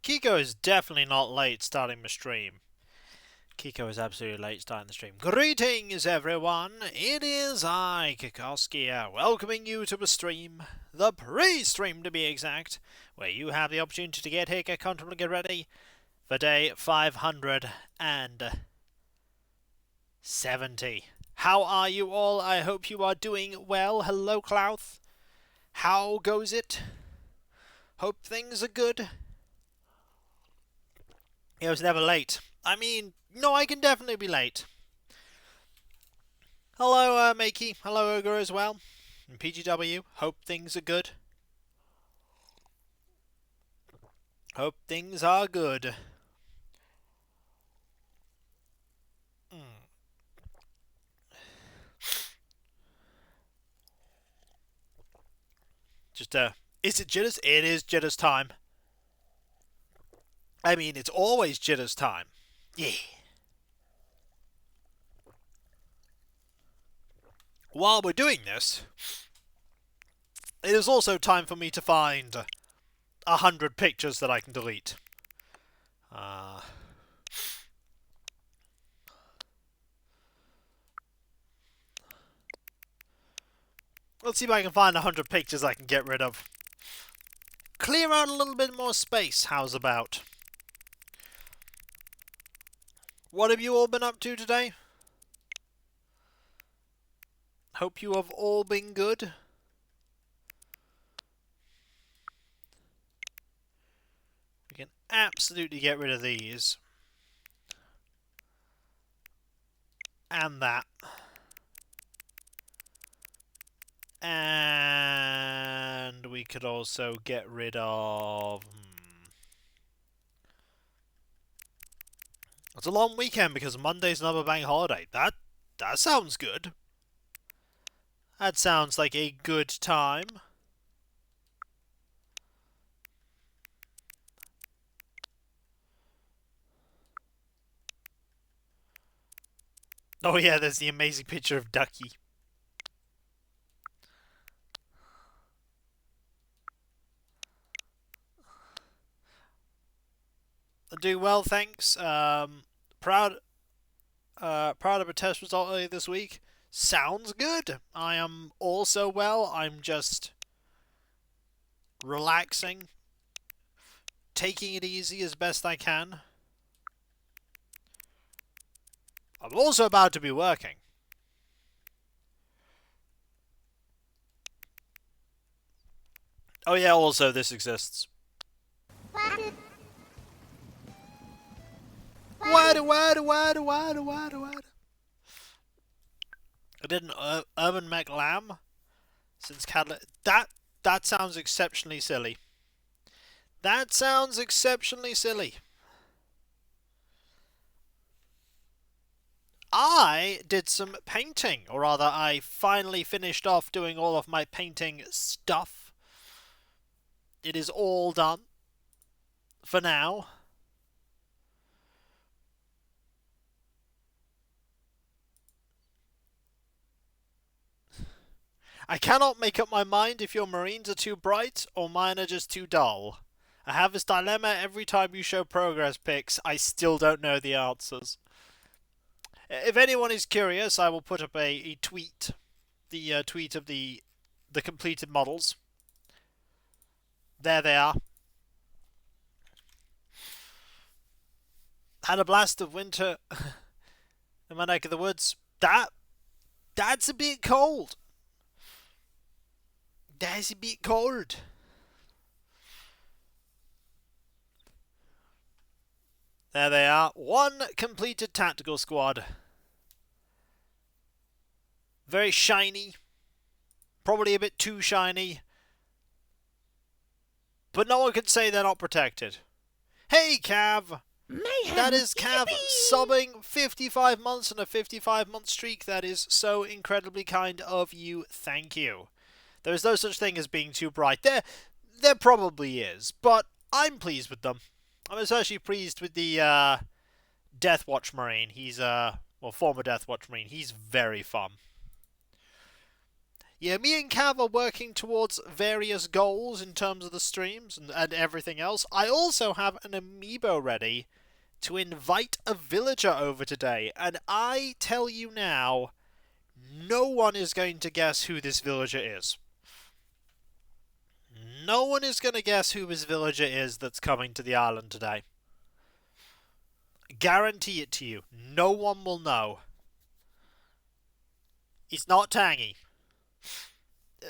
Kiko is definitely not late starting the stream. Kiko is absolutely late starting the stream. Greetings, everyone. It is I, Kikoski, welcoming you to the stream. The pre-stream, to be exact, where you have the opportunity to get here, get comfortable, get ready for day 570. How are you all? I hope you are doing well. Hello, Clouth. How goes it? Hope things are good. It was never late. I mean, no, I can definitely be late. Hello, Makey. Hello, Ogre as well. And PGW. Hope things are good. Hope things are good. Just, is it jitters? It is jitters time. I mean, it's always jitters time. Yeah. While we're doing this, it is also time for me to find 100 pictures that I can delete. Let's see if I can find 100 pictures I can get rid of. Clear out a little bit more space, how's about? What have you all been up to today? Hope you have all been good. We can absolutely get rid of these. And that. And we could also get rid of... It's a long weekend because Monday's another bank holiday. That sounds good. That sounds like a good time. Oh yeah, there's the amazing picture of Ducky. I do well, thanks. Proud of a test result earlier this week. Sounds good. I am also well. I'm just relaxing, taking it easy as best I can. I'm also about to be working. Oh yeah, also this exists. Wada. I did an Urban Mech Lamb since Cadillac. That sounds exceptionally silly. That sounds exceptionally silly. I did some painting, or rather, I finally finished off doing all of my painting stuff. It is all done for now. I cannot make up my mind if your marines are too bright or mine are just too dull. I have this dilemma every time you show progress pics. I still don't know the answers. If anyone is curious, I will put up a tweet. The tweet of the completed models. There they are. Had a blast of winter in my neck of the woods. That's a bit cold. That's a bit cold. There they are. One completed tactical squad. Very shiny. Probably a bit too shiny. But no one can say they're not protected. Hey, Cav! That is Cav subbing 55 months and a 55-month streak. That is so incredibly kind of you. Thank you. There is no such thing as being too bright. There probably is, but I'm pleased with them. I'm especially pleased with the Deathwatch Marine. He's well, former Deathwatch Marine. He's very fun. Yeah, me and Cav are working towards various goals in terms of the streams and everything else. I also have an amiibo ready to invite a villager over today, and I tell you now, no one is going to guess who this villager is. No one is going to guess who this villager is that's coming to the island today. Guarantee it to you. No one will know. It's not Tangy.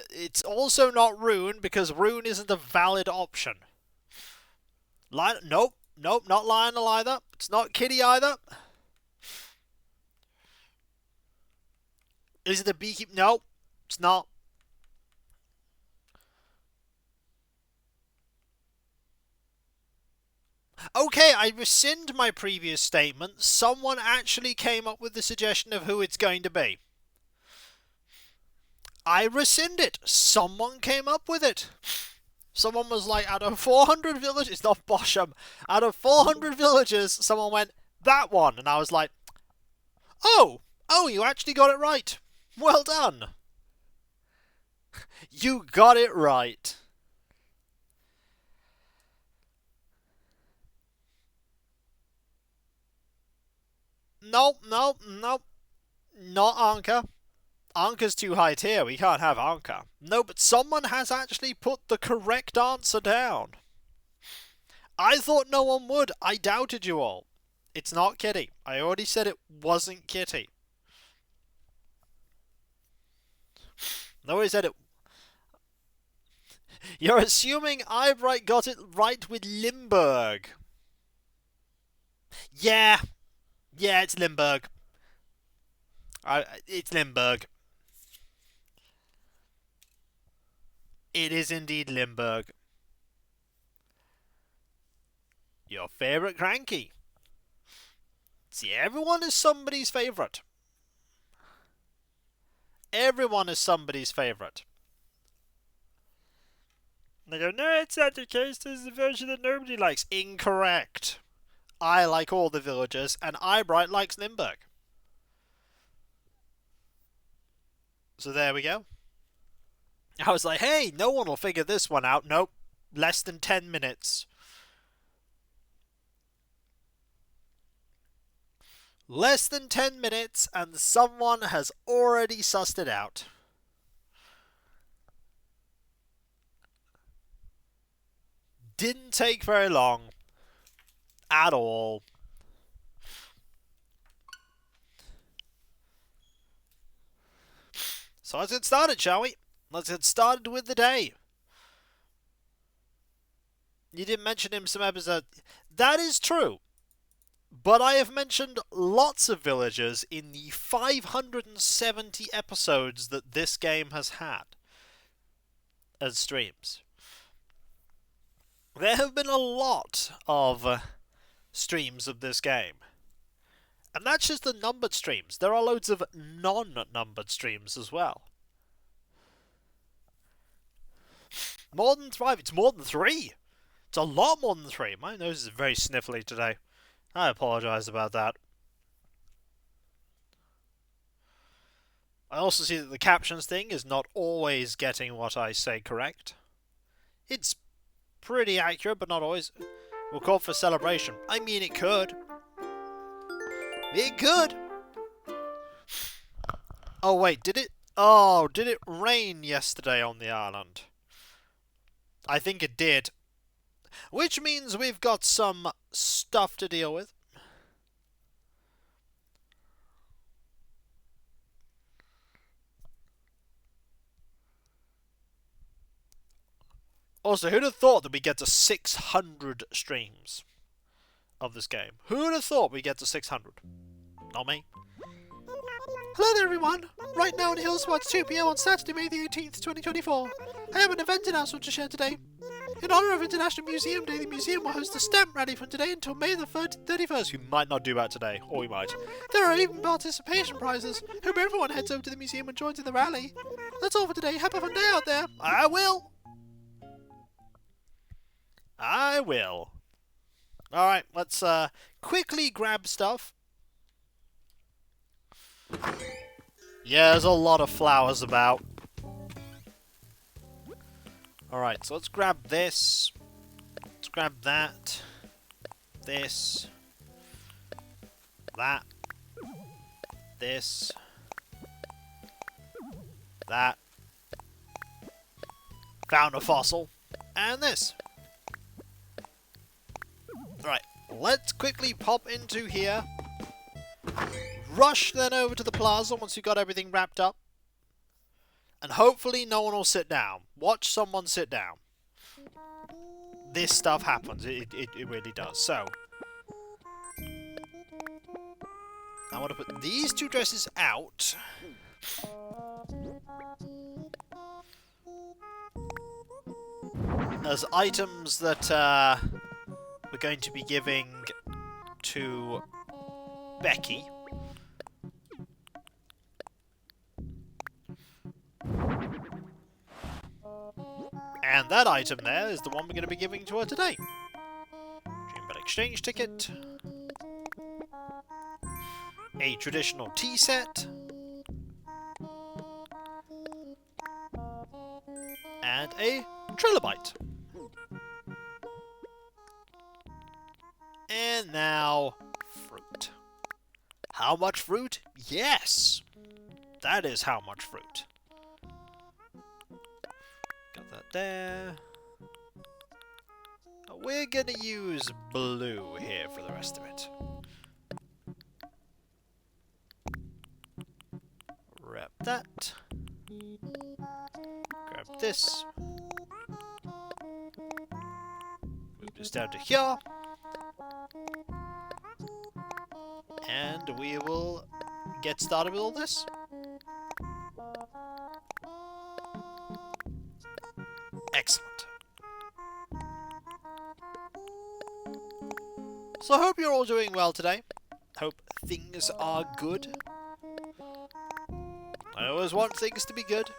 It's also not Rune, because Rune isn't a valid option. Nope, not Lionel either. It's not Kitty either. Is it a beekeeper? No, it's not. Okay, I rescind my previous statement. Someone actually came up with the suggestion of who it's going to be. I rescind it. Someone came up with it. Someone was like, out of 400 villages, it's not Bosham, out of 400 villages, someone went, that one. And I was like, oh, you actually got it right. Well done. You got it right. Nope. Not Anka. Anka's too high tier. We can't have Anka. No, but someone has actually put the correct answer down. I thought no one would. I doubted you all. It's not Kitty. I already said it wasn't Kitty. No, I said it. You're assuming Eyebright got it right with Limburg. Yeah, it's Limburg. It's Limburg. It is indeed Limburg. Your favourite cranky. See, everyone is somebody's favourite. Everyone is somebody's favourite. They go, no, it's not the case. This is a version that nobody likes. Incorrect. I like all the villagers, and Eyebright likes Limburg. So there we go. I was like, hey, no one will figure this one out. Nope. Less than 10 minutes. Less than 10 minutes, and someone has already sussed it out. Didn't take very long. At all. So let's get started, shall we? Let's get started with the day. You didn't mention him some episode. That is true. But I have mentioned lots of villagers in the 570 episodes that this game has had as streams. There have been a lot of streams of this game. And that's just the numbered streams. There are loads of non-numbered streams as well. More than 5. It's more than 3. It's a lot more than 3. My nose is very sniffly today. I apologise about that. I also see that the captions thing is not always getting what I say correct. It's pretty accurate, but not always. We'll call for celebration. I mean, it could. It could. Oh, wait, did it? Oh, did it rain yesterday on the island? I think it did. Which means we've got some stuff to deal with. Also, who'd have thought that we get to 600 streams of this game? Who'd have thought we get to 600? Not me. Hello there, everyone. Right now in Hillspot, it's 2 PM on Saturday, May the 18th, 2024. I have an event announcement to share today. In honour of International Museum Day, the museum will host a stamp rally from today until May the 31st. We might not do that today, or we might. There are even participation prizes. Hope everyone heads over to the museum and joins in the rally. That's all for today. Have a fun day out there. I will. Alright, let's quickly grab stuff. Yeah, there's a lot of flowers about. Alright, so let's grab this. Let's grab that. This. That. This. That. Found a fossil. And this. Right, let's quickly pop into here. Rush then over to the plaza once you've got everything wrapped up. And hopefully no one will sit down. Watch someone sit down. This stuff happens. It really does. So, I want to put these two dresses out. As items that we're going to be giving to Becky. And that item there is the one we're going to be giving to her today. Dreambell exchange ticket. A traditional tea set. And a trilobite. And now, fruit. How much fruit? Yes! That is how much fruit. Got that there. We're gonna use blue here for the rest of it. Wrap that. Grab this. Move this down to here. And we will get started with all this. Excellent. So I hope you're all doing well today. Hope things are good. I always want things to be good.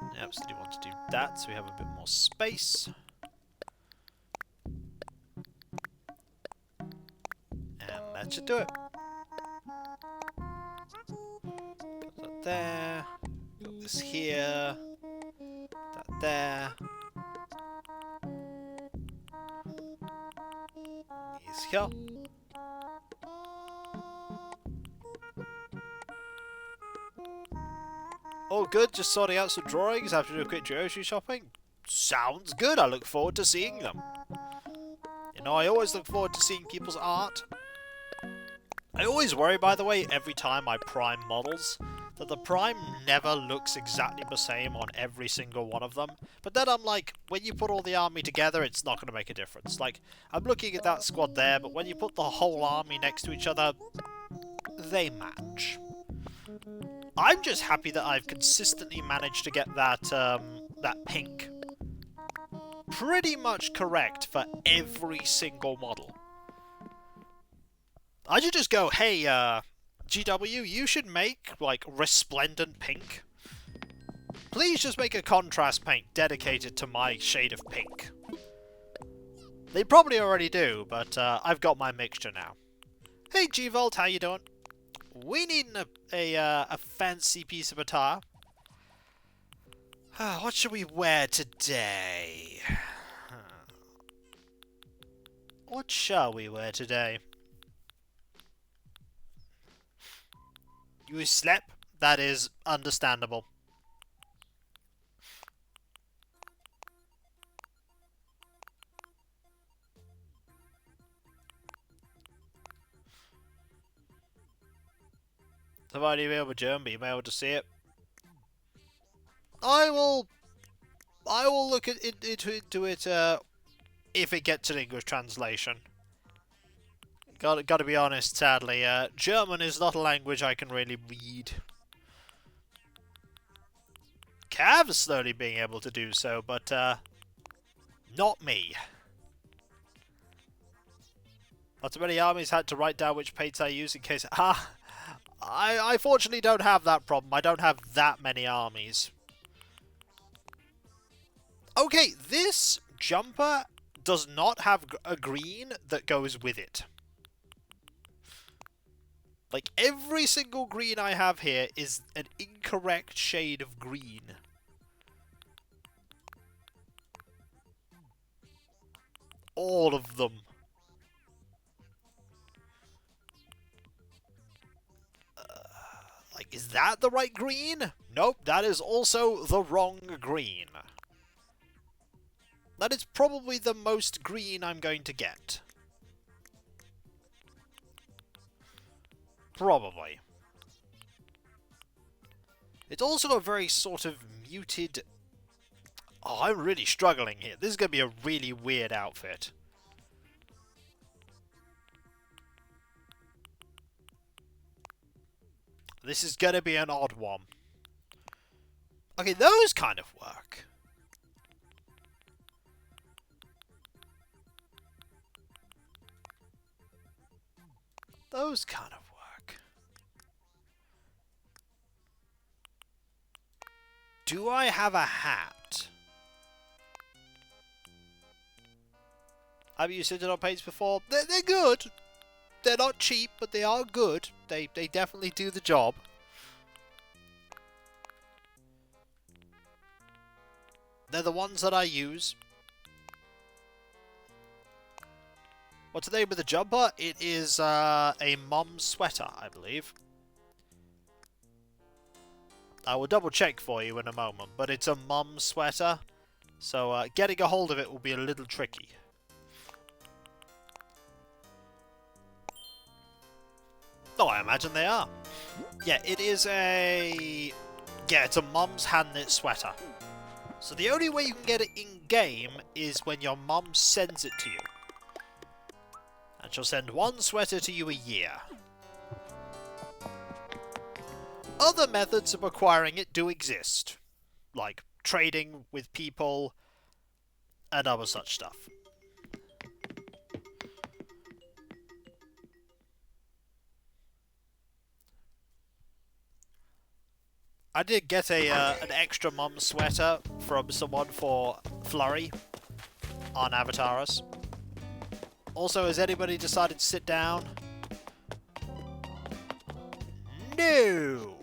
I absolutely want to do that so we have a bit more space. And that should do it. Got that there. Got this here. That there. These here. All good, just sorting out some drawings after doing a quick grocery shopping. Sounds good, I look forward to seeing them. You know, I always look forward to seeing people's art. I always worry, by the way, every time I prime models, that the prime never looks exactly the same on every single one of them. But then I'm like, when you put all the army together, it's not going to make a difference. Like, I'm looking at that squad there, but when you put the whole army next to each other, they match. I'm just happy that I've consistently managed to get that, that pink pretty much correct for every single model. I should just go, hey, GW, you should make, like, resplendent pink. Please just make a contrast paint dedicated to my shade of pink. They probably already do, but I've got my mixture now. Hey, G-Volt, how you doing? We need a fancy piece of attire. What should we wear today? What shall we wear today? You slept? That is understandable. Have I been able to German, but you may be able to see it? I will look into it if it gets an English translation. Gotta be honest, sadly, German is not a language I can really read. Cav's slowly being able to do so, but not me. Not too many armies had to write down which paints I use in case... I fortunately don't have that problem. I don't have that many armies. Okay, this jumper does not have a green that goes with it. Like, every single green I have here is an incorrect shade of green. All of them. Like, is that the right green? Nope, that is also the wrong green. That is probably the most green I'm going to get. Probably. It's also a very sort of muted... Oh, I'm really struggling here. This is going to be a really weird outfit. This is going to be an odd one. Okay, those kind of work. Those kind of work. Do I have a hat? Have you used digital paints before? They're good. They're not cheap, but they are good. They definitely do the job. They're the ones that I use. What's the name of the jumper? It is a mom sweater, I believe. I will double check for you in a moment, but it's a mom sweater, so getting a hold of it will be a little tricky. Oh, I imagine they are. Yeah, it is a... Yeah, it's a mom's hand-knit sweater. So the only way you can get it in-game is when your mom sends it to you. And she'll send one sweater to you a year. Other methods of acquiring it do exist. Like trading with people and other such stuff. I did get an extra mum sweater from someone for Flurry on Avatars. Also, has anybody decided to sit down? No!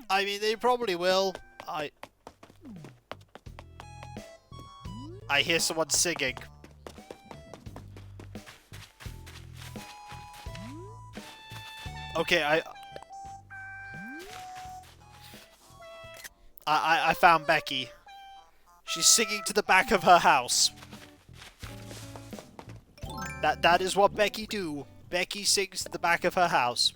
I mean, they probably will. I hear someone singing. Okay, I found Becky. She's singing to the back of her house. That is what Becky do. Becky sings to the back of her house.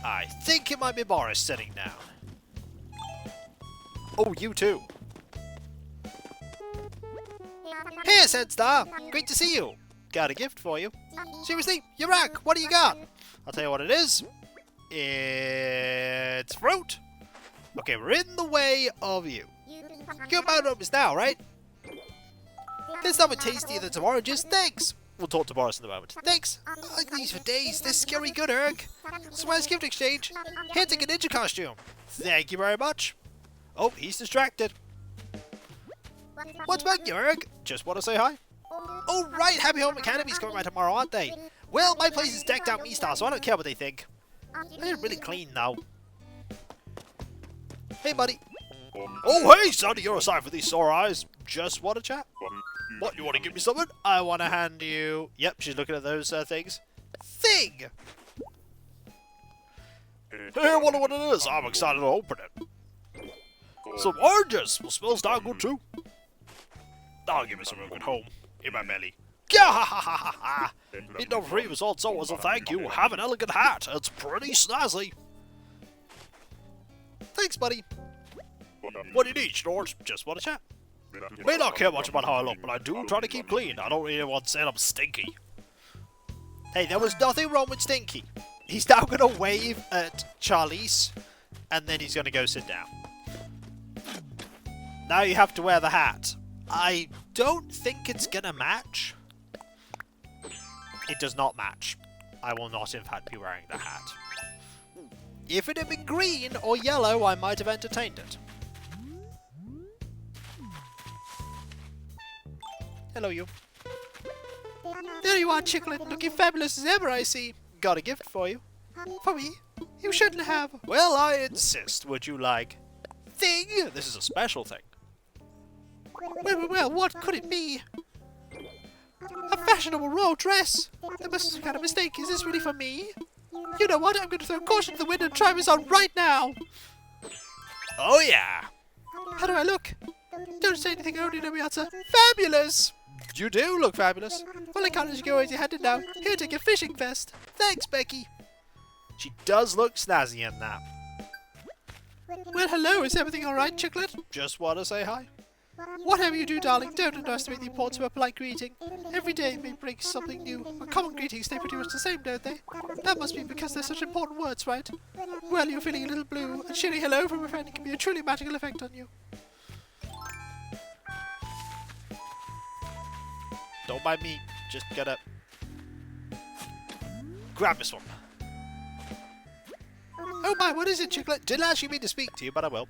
I think it might be Boris sitting down. Oh, you too. Hey, Said Star. Great to see you. Got a gift for you. Seriously? You rock. What do you got? I'll tell you what it is. It's fruit. Okay, we're in the way of you. You're about up now, right? This stuff is tastier than some oranges. Thanks. We'll talk to Boris in a moment. Thanks. I like these for days. They're scary good, Erg. Surprise gift exchange. Here, take a ninja costume. Thank you very much. Oh, he's distracted. What's back, Erg? Just want to say hi. Oh, right. Happy Home Academy's coming by tomorrow, aren't they? Well, my place is decked out me style, so I don't care what they think. They're really clean, though. Hey, buddy. Oh, hey, sonny, you're aside for these sore eyes. Just want to chat? What, you want to give me something? I want to hand you... Yep, she's looking at those things. Thing! Hey, I wonder what it is. I'm excited to open it. Some oranges. Well, smells darn good, too. I'll give it some real good home. In my belly. Gah-ha-ha-ha-ha! Need no free results, so as a thank you, have an elegant hat. It's pretty snazzy. Thanks, buddy. What do you need, Snort? Just want to chat. May not care much about how I look, but I do try to keep clean. I don't really want to say I'm stinky. Hey, there was nothing wrong with Stinky. He's now going to wave at Charlize, and then he's going to go sit down. Now you have to wear the hat. I don't think it's going to match. It does not match. I will not, in fact, be wearing the hat. If it had been green or yellow, I might have entertained it. Hello, you. There you are, Chicklet, looking fabulous as ever, I see. Got a gift for you. For me? You shouldn't have. Well, I insist. Would you like... Thing? This is a special thing. Well, what could it be? A fashionable royal dress? That must be some kind of mistake. Is this really for me? You know what? I'm going to throw caution to the wind and try this on right now. Oh, yeah. How do I look? Don't say anything, only know me answer. Fabulous! You do look fabulous. Well, I can't let you go empty-handed now. Here, take your fishing vest. Thanks, Becky. She does look snazzy in that. Well, hello. Is everything all right, Chicklet? Just want to say hi. Whatever you do, darling, don't underestimate the importance of a polite greeting. Every day may bring something new. But common greetings stay pretty much the same, don't they? That must be because they're such important words, right? Well, you're feeling a little blue. A cheery hello from a friend can be a truly magical effect on you. Don't mind me. Just gotta grab this one. Oh my, what is it, Chicklet? Didn't actually mean to speak to you, but I will.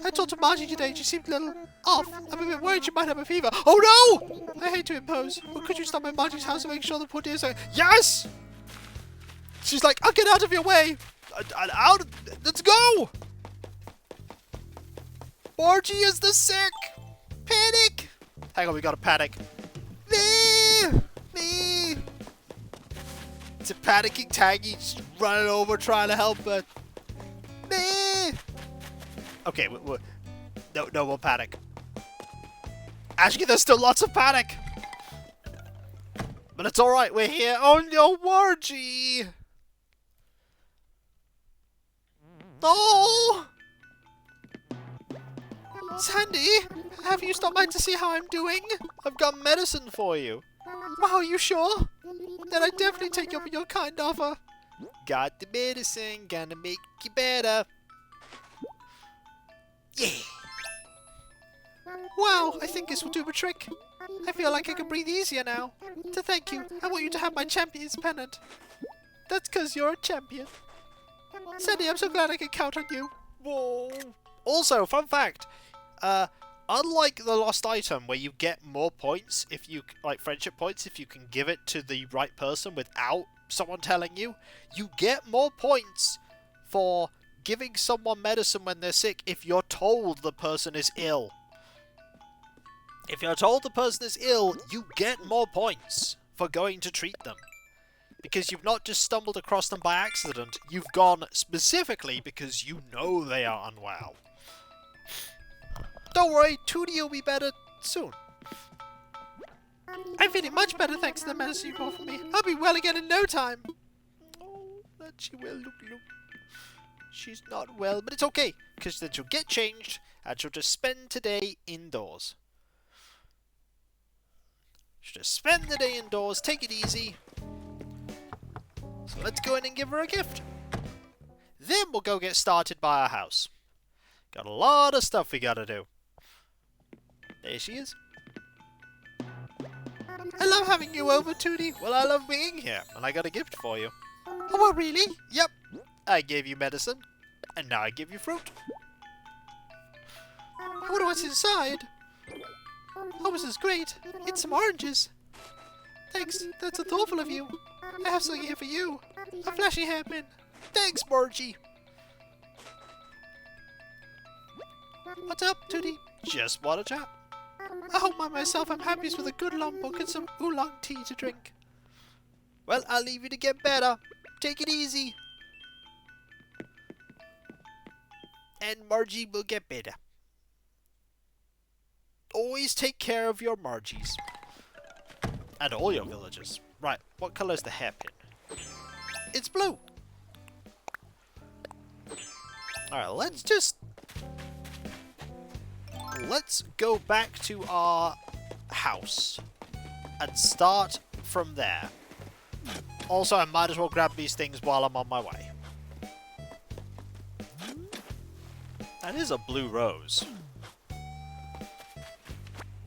I talked to Margie today and she seemed a little off. I'm a bit worried she might have a fever. Oh no! I hate to impose, but could you stop at Margie's house and make sure the poor dear's okay? Yes! She's like, I'll get out of your way! Out! Let's go! Margie is the sick! Panic! Hang on, we gotta panic. Me! It's a panicking Taggy just running over trying to help, but... Me! Okay, no more panic. Actually, there's still lots of panic! But it's alright, we're here. Oh no, Margie! Oh! Sandy, have you stopped by to see how I'm doing? I've got medicine for you. Wow, are you sure? Then I definitely take you up on your kind offer. Got the medicine, gonna make you better. Yeah. Wow, I think this will do the trick. I feel like I can breathe easier now. To thank you, I want you to have my champion's pennant. That's because you're a champion. Sandy, I'm so glad I can count on you. Whoa. Also, fun fact. Unlike the lost item where you get more points if you, like friendship points, if you can give it to the right person without someone telling you, you get more points for giving someone medicine when they're sick if you're told the person is ill. If you're told the person is ill, you get more points for going to treat them. Because you've not just stumbled across them by accident, you've gone specifically because you know they are unwell. Don't worry, Tootie will be better soon. I'm feeling much better thanks to the medicine you brought for me. I'll be well again in no time. Oh, that she will. Look. She's not well, but it's okay, because then she'll get changed and she'll just spend today indoors. She'll just spend the day indoors, take it easy. So let's go in and give her a gift. Then we'll go get started by our house. Got a lot of stuff we gotta do. There she is. I love having you over, Tootie. Well, I love being here, and I got a gift for you. Oh, really? Yep. I gave you medicine, and now I give you fruit. I wonder what's inside. Oh, this is great. It's some oranges. Thanks. That's so thoughtful of you. I have something here for you. A flashy hairpin. Thanks, Margie. What's up, Tootie? Just want to chat. I hope by myself I'm happiest with a good long book and some oolong tea to drink. Well, I'll leave you to get better. Take it easy. And Margie will get better. Always take care of your Margies. And all your villagers. Right, what colour is the hairpin? It's blue. Alright, let's go back to our house and start from there. Also, I might as well grab these things while I'm on my way. That is a blue rose.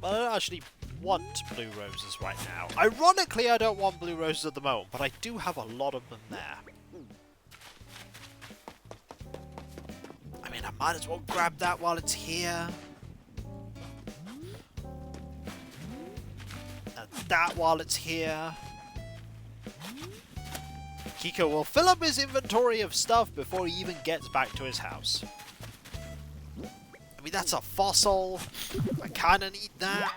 But I don't actually want blue roses right now. Ironically, I don't want blue roses at the moment, but I do have a lot of them there. I mean, I might as well grab that while it's here. that while it's here. Kiko will fill up his inventory of stuff before he even gets back to his house. I mean, that's a fossil. I kind of need that.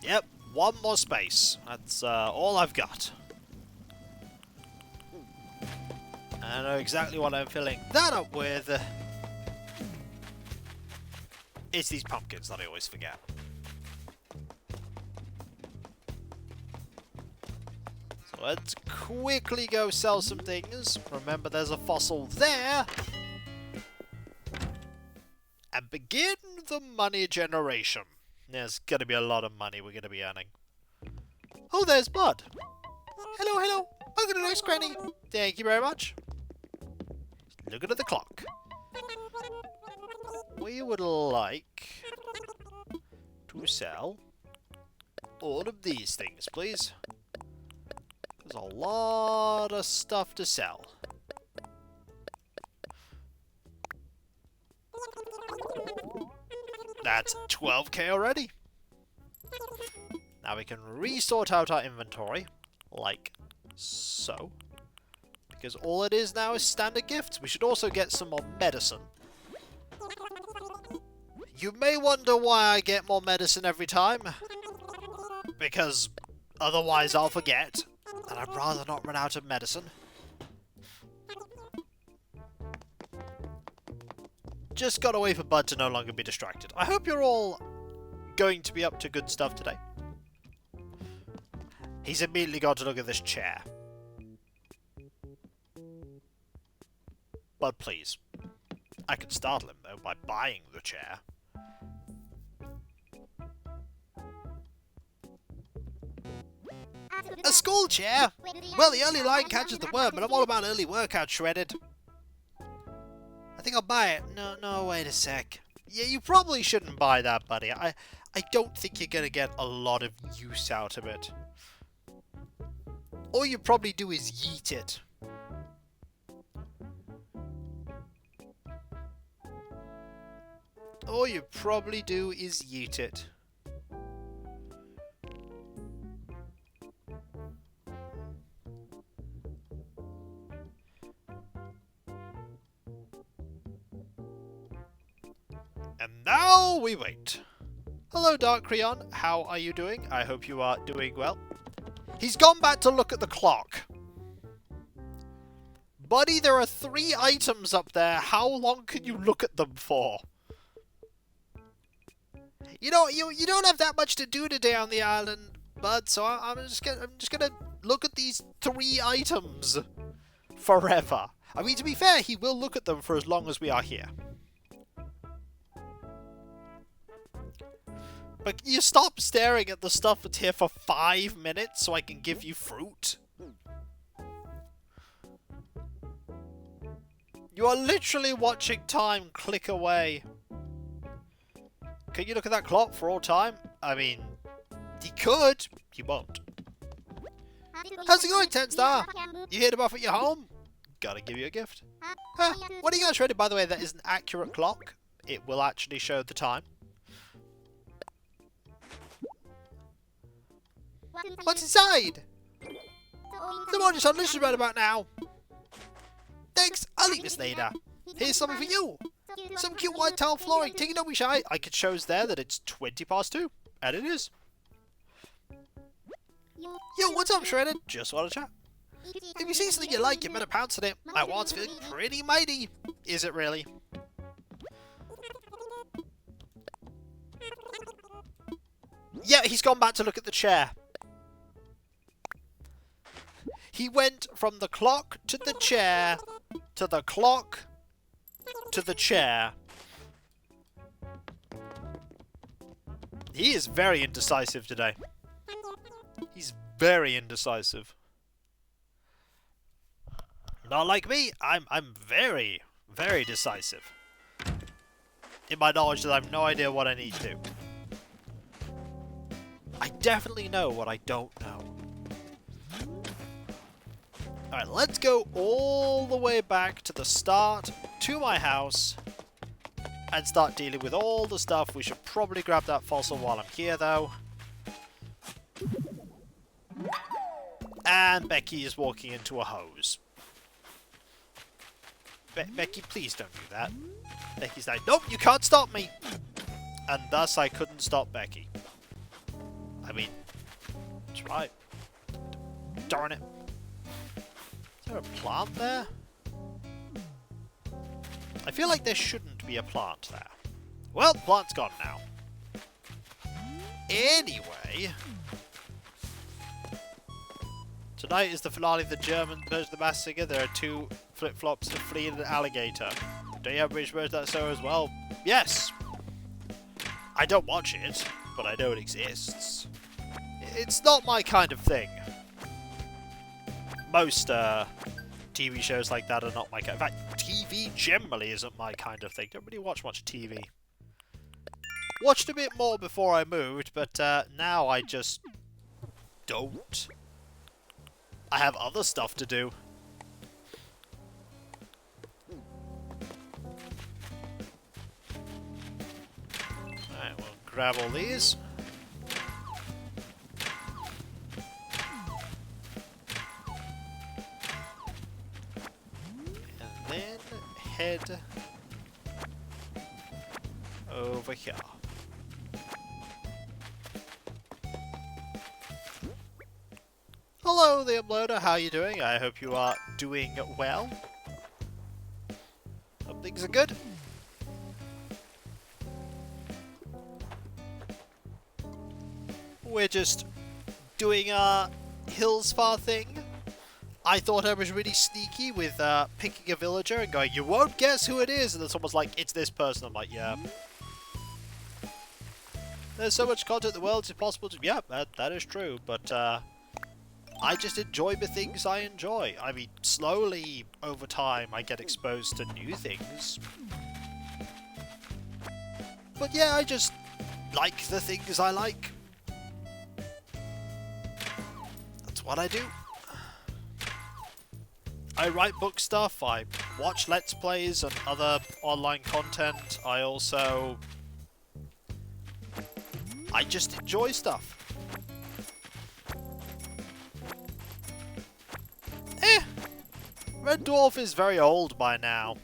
Yep, one more space. That's all I've got. I know exactly what I'm filling that up with. It's these pumpkins that I always forget. So let's quickly go sell some things. Remember, there's a fossil there. And begin the money generation. There's going to be a lot of money we're going to be earning. Oh, there's Bud. Hello, hello. Welcome to the next granny. Thank you very much. Looking at the clock. We would like to sell all of these things, please. There's a lot of stuff to sell. That's 12k already. Now we can resort out our inventory, like so. Because all it is now is standard gifts. We should also get some more medicine. You may wonder why I get more medicine every time. Because otherwise I'll forget. And I'd rather not run out of medicine. Just gotta wait for Bud to no longer be distracted. I hope you're all going to be up to good stuff today. He's immediately got to look at this chair. Bud, please. I could startle him, though, by buying the chair. A school chair? Well, the early line catches the worm, but I'm all about early workout, Shredded. I think I'll buy it. No, wait a sec. Yeah, you probably shouldn't buy that, buddy. I don't think you're gonna get a lot of use out of it. All you probably do is yeet it. All you probably do is yeet it. And now we wait. Hello, Dark Creon. How are you doing? I hope you are doing well. He's gone back to look at the clock. Buddy, there are 3 items up there. How long can you look at them for? You know, you don't have that much to do today on the island, Bud, so I'm just gonna look at these 3 items forever. I mean, to be fair, he will look at them for as long as we are here. But you stop staring at the stuff that's here for 5 minutes so I can give you fruit? You are literally watching time click away. Can you look at that clock for all time? I mean, he could. He won't. How's it going, 10 Star? You here to buff at your home? Gotta give you a gift. What are you guys ready? By the way, that is an accurate clock. It will actually show the time. What's inside? The morning sun listen right about now. Thanks, I'll eat this later. Here's something for you. Some cute white tile flooring. Take it, don't be shy. I could show us there that it's 2:20. And it is. Yo, what's up, Shredded? Just want to chat. If you see something you like, you better pounce on it. My wallet's feeling pretty mighty. Is it really? Yeah, he's gone back to look at the chair. He went from the clock to the chair, to the clock, to the chair. He is very indecisive today. He's very indecisive. Not like me. I'm very, very decisive. In my knowledge that I have no idea what I need to do. I definitely know what I don't know. Alright, let's go all the way back to the start, to my house, and start dealing with all the stuff. We should probably grab that fossil while I'm here, though. And Becky is walking into a hose. Becky, please don't do that. Becky's like, nope, you can't stop me. And thus I couldn't stop Becky. I mean, try. Darn it. Is there a plant there? I feel like there shouldn't be a plant there. Well, the plant's gone now. Anyway, tonight is the finale of the German version of the Masked Singer. There are 2 flip-flops to flee an alligator. Do you have British version that show as well? Yes! I don't watch it, but I know it exists. It's not my kind of thing. Most TV shows like that are not my kind. In fact, TV generally isn't my kind of thing. Don't really watch much TV. Watched a bit more before I moved, but now I just don't. I have other stuff to do. Alright, we'll grab all these. And then head over here. Hello, the uploader. How are you doing? I hope you are doing well. Hope things are good. We're just doing our Hills Far thing. I thought I was really sneaky with picking a villager and going, you won't guess who it is. And then someone's like, it's this person. I'm like, yeah. There's so much content in the world, it's impossible to... Yeah, that is true. But I just enjoy the things I enjoy. I mean, slowly, over time, I get exposed to new things. But yeah, I just like the things I like. That's what I do. I write book stuff, I watch Let's Plays and other online content. I just enjoy stuff. Red Dwarf is very old by now,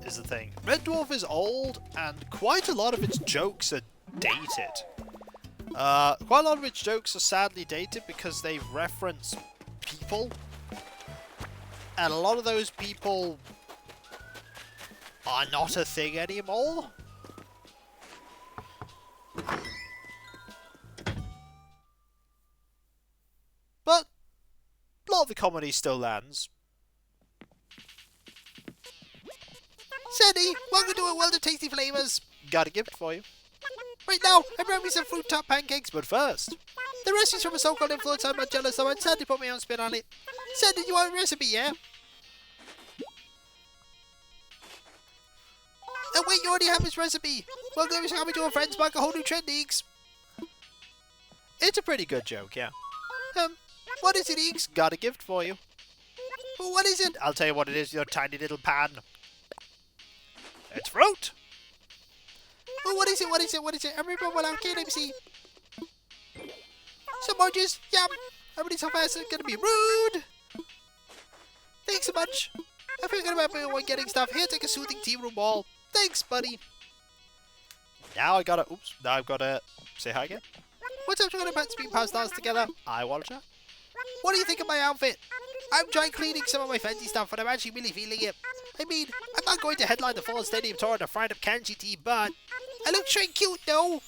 is the thing. Red Dwarf is old, and quite a lot of its jokes are dated. Quite a lot of its jokes are sadly dated because they reference people. And a lot of those people are not a thing anymore. But a lot of the comedy still lands. Sandy, welcome to a world of tasty flavours. Got a gift for you. Right now, I'm grabbing some fruit top pancakes, but first, the recipe's from a so-called influencer I'm not jealous of, and Sandy put my own spin on it. Sandy, you want a recipe, yeah? Oh wait, you already have this recipe. Well, let me show me to a friend's spark a whole new trend, Eeks. It's a pretty good joke, yeah. What is it, Eeks? Got a gift for you. What is it? I'll tell you what it is, your tiny little pan. It's fruit! Oh, what is it? What is it? What is it? Everybody, well, okay, let me see. Some oranges, yum! Everybody's so fast, it's gonna be rude! Thanks so much. I forgot about my one getting stuff. Here, take a soothing tea room ball. Thanks, buddy. Now I gotta, oops, now I've gotta say hi again. What's up, chocolate pants being passed on together? I want to chat. What do you think of my outfit? I'm dry cleaning some of my fancy stuff, and I'm actually really feeling it. I mean, I'm not going to headline the Fallen Stadium tour in a fried up kanji tea, but I look straight cute, though.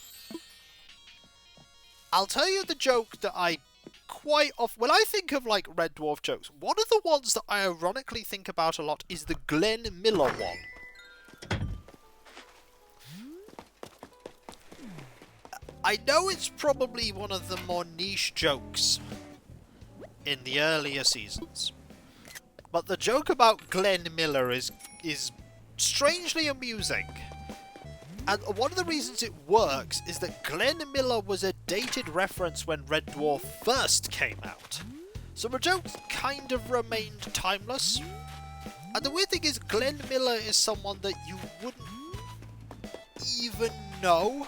I'll tell you the joke that I quite often... When I think of, like, Red Dwarf jokes, one of the ones that I ironically think about a lot is the Glenn Miller one. I know it's probably one of the more niche jokes in the earlier seasons, but the joke about Glenn Miller is strangely amusing. And one of the reasons it works is that Glenn Miller was a dated reference when Red Dwarf first came out. So the jokes kind of remained timeless. And the weird thing is Glenn Miller is someone that you wouldn't even know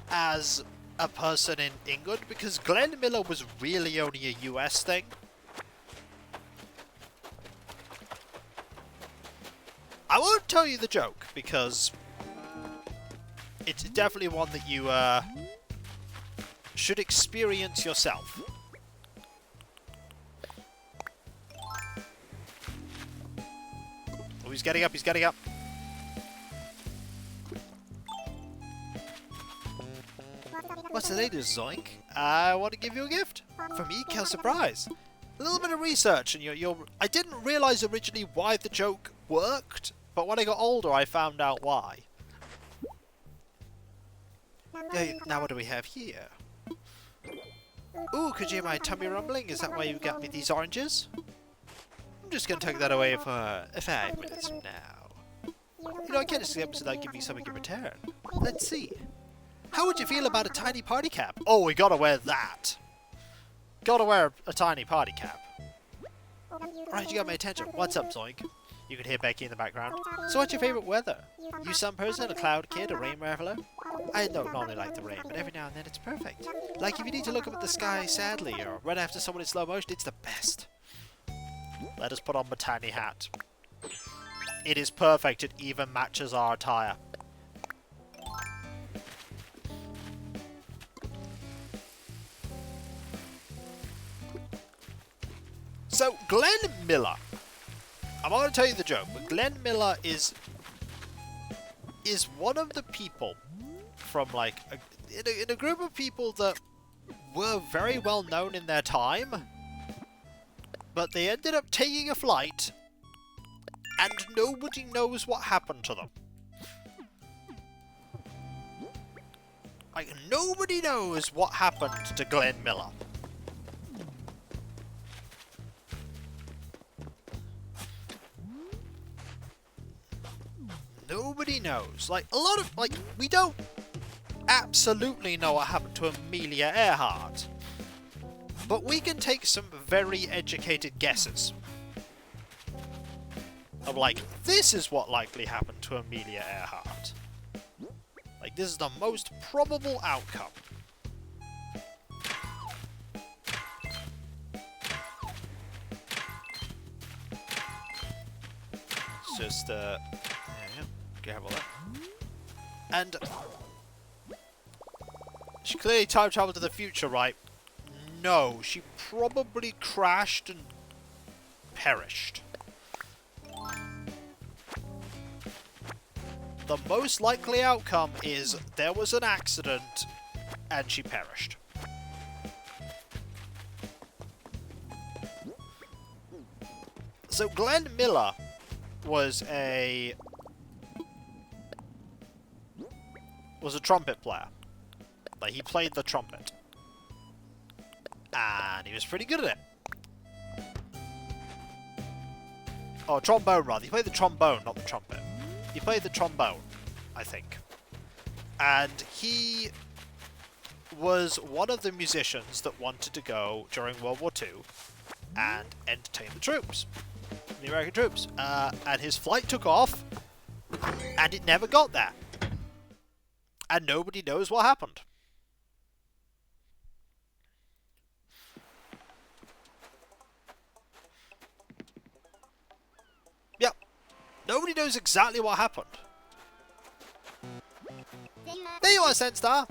as a person in England, because Glenn Miller was really only a US thing. I won't tell you the joke, because it's definitely one that you should experience yourself. Oh, he's getting up, he's getting up. What's the latest, Zoink? I want to give you a gift. For me, Kel, surprise. A little bit of research, and I didn't realise originally why the joke worked, but when I got older, I found out why. Now what do we have here? Ooh, could you hear my tummy rumbling? Is that why you got me these oranges? I'm just going to take that away for 5 minutes from now. You know, I can't escape without giving you something in return. Let's see. How would you feel about a tiny party cap? Oh, we gotta wear that. Gotta wear a tiny party cap. Alright, you got my attention. What's up, Zoink? You can hear Becky in the background. So what's your favourite weather? You sun person, a cloud kid, a rain traveller? I don't normally like the rain, but every now and then it's perfect. Like if you need to look up at the sky sadly, or run after someone in slow motion, it's the best. Let us put on my tiny hat. It is perfect, it even matches our attire. So, Glenn Miller. I'm not going to tell you the joke, but Glenn Miller is one of the people from, like, in a group of people that were very well known in their time, but they ended up taking a flight, and nobody knows what happened to them. Like, nobody knows what happened to Glenn Miller. Nobody knows. Like, a lot of, like, we don't absolutely know what happened to Amelia Earhart. But we can take some very educated guesses. Of, like, this is what likely happened to Amelia Earhart. Like, this is the most probable outcome. It's just, have all that. And she clearly time traveled to the future, right? No, she probably crashed and perished. The most likely outcome is there was an accident and she perished. So Glenn Miller was a trumpet player. Like, he played the trumpet. And he was pretty good at it. Oh, trombone, rather. He played the trombone, not the trumpet. He played the trombone, I think. And he was one of the musicians that wanted to go during World War II and entertain the troops. The American troops. And his flight took off, and it never got there. And nobody knows what happened. Yep. Nobody knows exactly what happened. There you are, Senstar.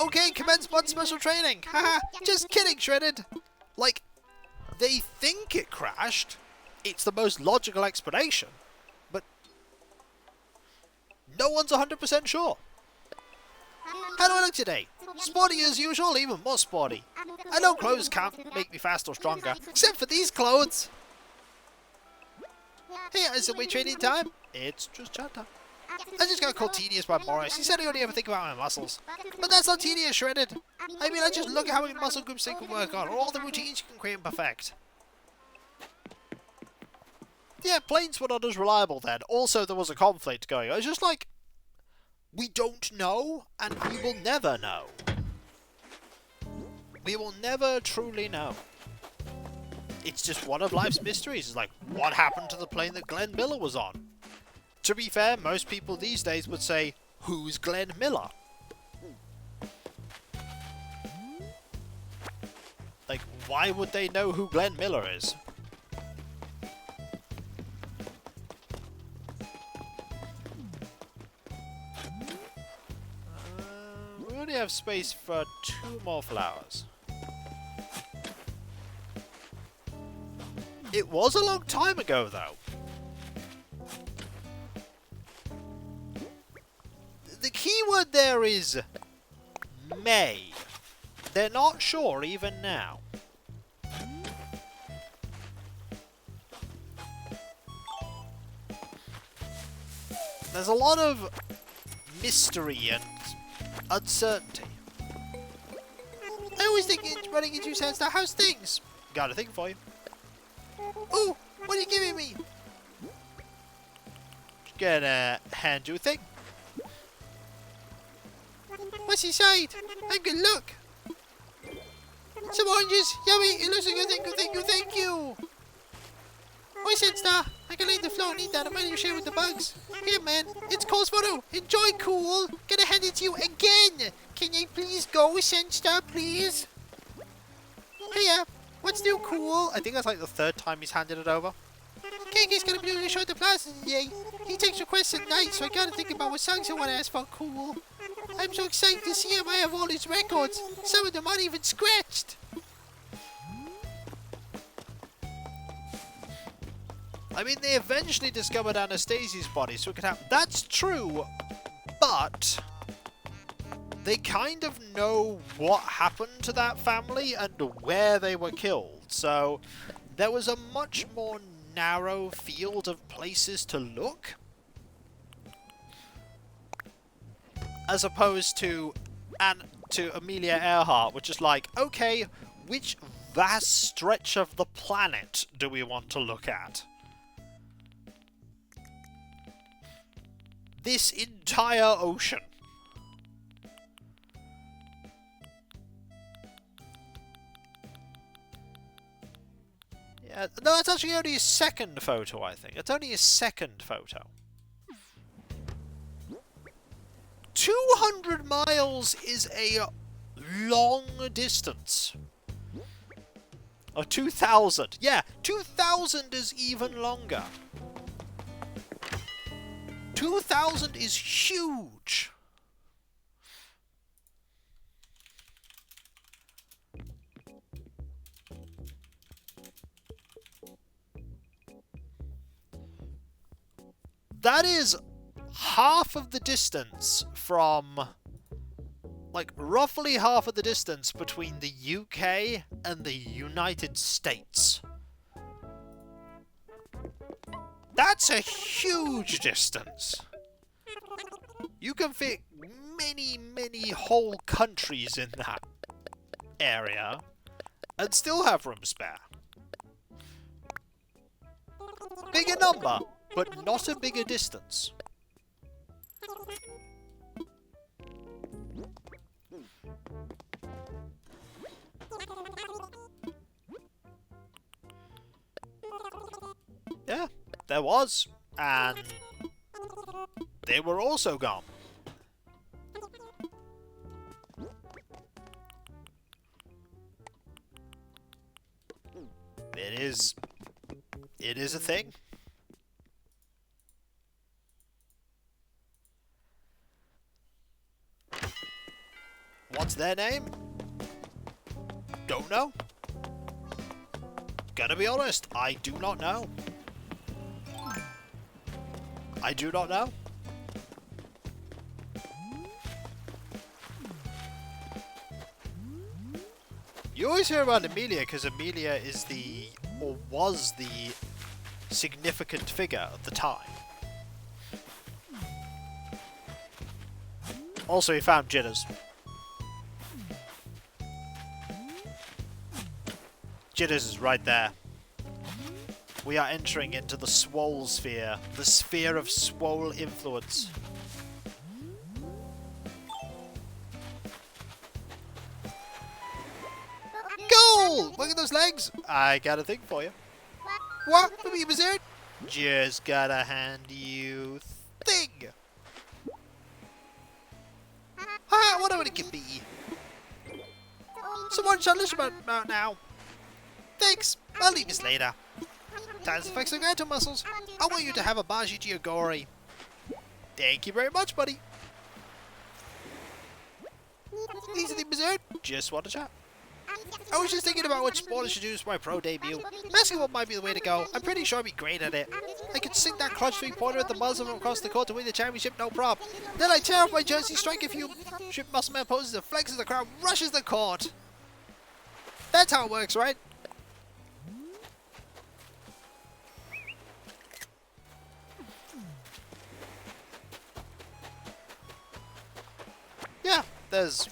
Okay, commence one special training. Haha, just kidding, Shredded. Like, they think it crashed. It's the most logical explanation. But no one's 100% sure. How do I look today? Sporty as usual, even more sporty. I know clothes can't make me fast or stronger, except for these clothes. Hey, is it weight training time? It's just chat time. I just got called tedious by Morris. He said I only ever think about my muscles. But that's not tedious, Shredded. I mean, I just look at how many muscle groups they can work on, or all the routines you can create and perfect. Yeah, planes were not as reliable then. Also, there was a conflict going on. It's just like, we don't know, and we will never know. We will never truly know. It's just one of life's mysteries. It's like, what happened to the plane that Glenn Miller was on? To be fair, most people these days would say, who's Glenn Miller? Like, why would they know who Glenn Miller is? We only have space for 2 more flowers. It was a long time ago, though. The keyword there is may. They're not sure even now. There's a lot of mystery and uncertainty. I always think running into Sandstar, how's things? Got a thing for you. Ooh, what are you giving me? Just gonna hand you a thing. What's inside? Have a good look. Some oranges. Yummy. It looks like a thing. Thank you. Thank you. Oi, Sandstar. I can lay the floor and eat that. I'm ready to share with the bugs. Here, man. It's Cole's photo. Enjoy, Cool. Gonna hand it to you again. Can you please go, Sandstar, please? Hiya. What's new, Cool? I think that's like the 3rd time he's handed it over. KK's gonna be doing a show at the plaza today. He takes requests at night, so I gotta think about what songs I wanna ask for, Cool. I'm so excited to see him. I have all his records. Some of them aren't even scratched. I mean, they eventually discovered Anastasia's body, so it could happen. That's true, but they kind of know what happened to that family and where they were killed. So there was a much more narrow field of places to look, as opposed to Amelia Earhart, which is like, okay, which vast stretch of the planet do we want to look at? This entire ocean. Yeah, no, it's actually only a 2nd photo, I think. It's only a 2nd photo. 200 miles is a long distance. Or 2,000. Yeah, 2,000 is even longer. 2,000 is huge. That is half of the distance from, like, roughly half of the distance between the UK and the United States. That's a huge distance. You can fit many, many whole countries in that area and still have room spare. Bigger number, but not a bigger distance. Yeah, there was, and they were also gone. It is a thing. What's their name? Don't know. Gotta be honest, I do not know. I do not know. You always hear about Amelia because Amelia is the, or was the, significant figure at the time. Also, he found Jitters. Jitters is right there. We are entering into the Swole sphere, the sphere of Swole influence. Goal! Look at those legs! I got a thing for you. What? What was it? Just gotta hand you So what shall I listen about now? Thanks, I'll leave this later. Time to fix the mental muscles. I want you to have a Baji Giogori. Thank you very much, buddy. Easily berserk. Just want to chat. I was just thinking about which sport I should use for my pro debut. Basketball might be the way to go. I'm pretty sure I'd be great at it. I could sink that clutch three-pointer at the muzzle from across the court to win the championship, no problem. Then I tear off my jersey, strike a few muscle man poses, and flex as the crowd rushes the court. That's how it works, right? Yeah, there's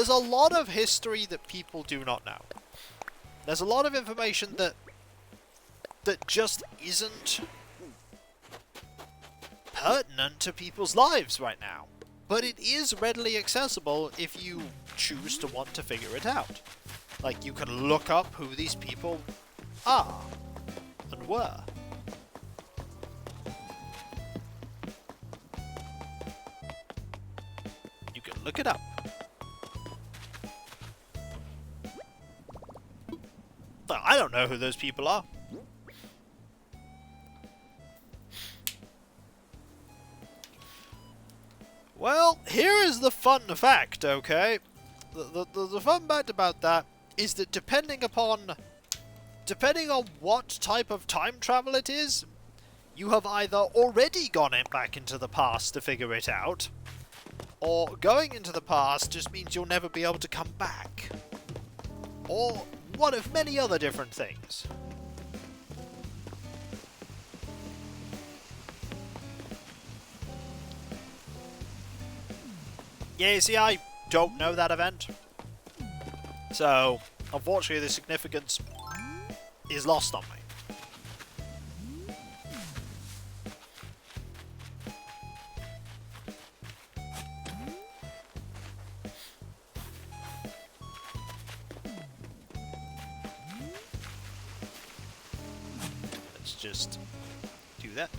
a lot of history that people do not know. There's a lot of information that just isn't pertinent to people's lives right now. But it is readily accessible if you choose to want to figure it out. Like, you can look up who these people are and were. You can look it up. But I don't know who those people are. Well, here is the fun fact, okay? The fun fact about that is that depending on what type of time travel it is, you have either already gone back into the past to figure it out, or going into the past just means you'll never be able to come back. Or one of many other different things. Yeah, see, I don't know that event. So, unfortunately, the significance is lost on me. Let's just do that.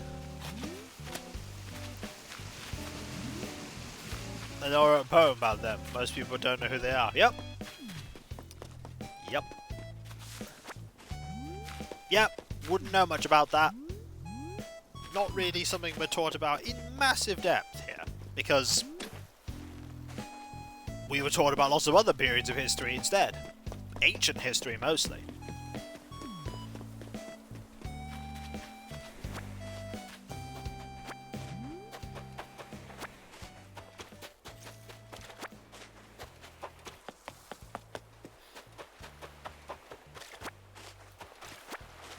I know a poem about them. Most people don't know who they are. Yep. Yep. Yep. Wouldn't know much about that. Not really something we're taught about in massive depth here. Because we were taught about lots of other periods of history instead. Ancient history, mostly.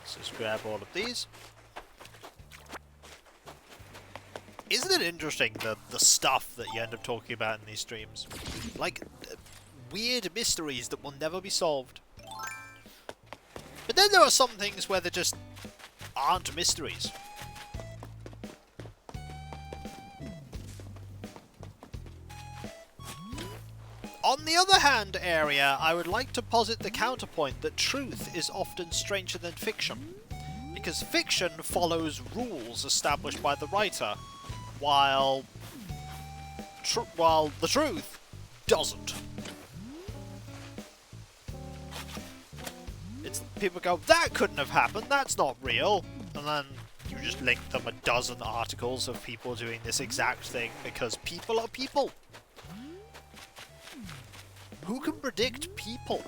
Let's just grab all of these. Isn't it interesting, the stuff that you end up talking about in these streams? Like, weird mysteries that will never be solved. But then there are some things where there just aren't mysteries. On the other hand, area, I would like to posit the counterpoint that truth is often stranger than fiction. Because fiction follows rules established by the writer, while the truth doesn't. It's people go, that couldn't have happened, that's not real, and then you just link them a dozen articles of people doing this exact thing because people are people. Who can predict people?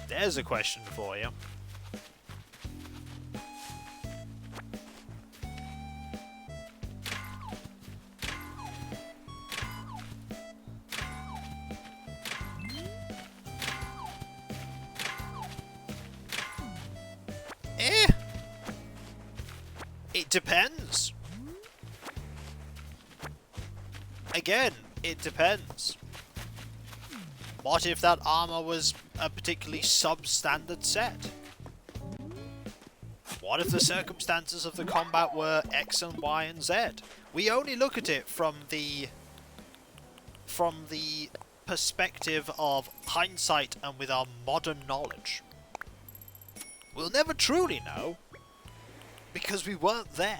There's a question for you. It depends. Again, it depends. What if that armor was a particularly substandard set? What if the circumstances of the combat were X and Y and Z? We only look at it from the perspective of hindsight and with our modern knowledge. We'll never truly know, because we weren't there.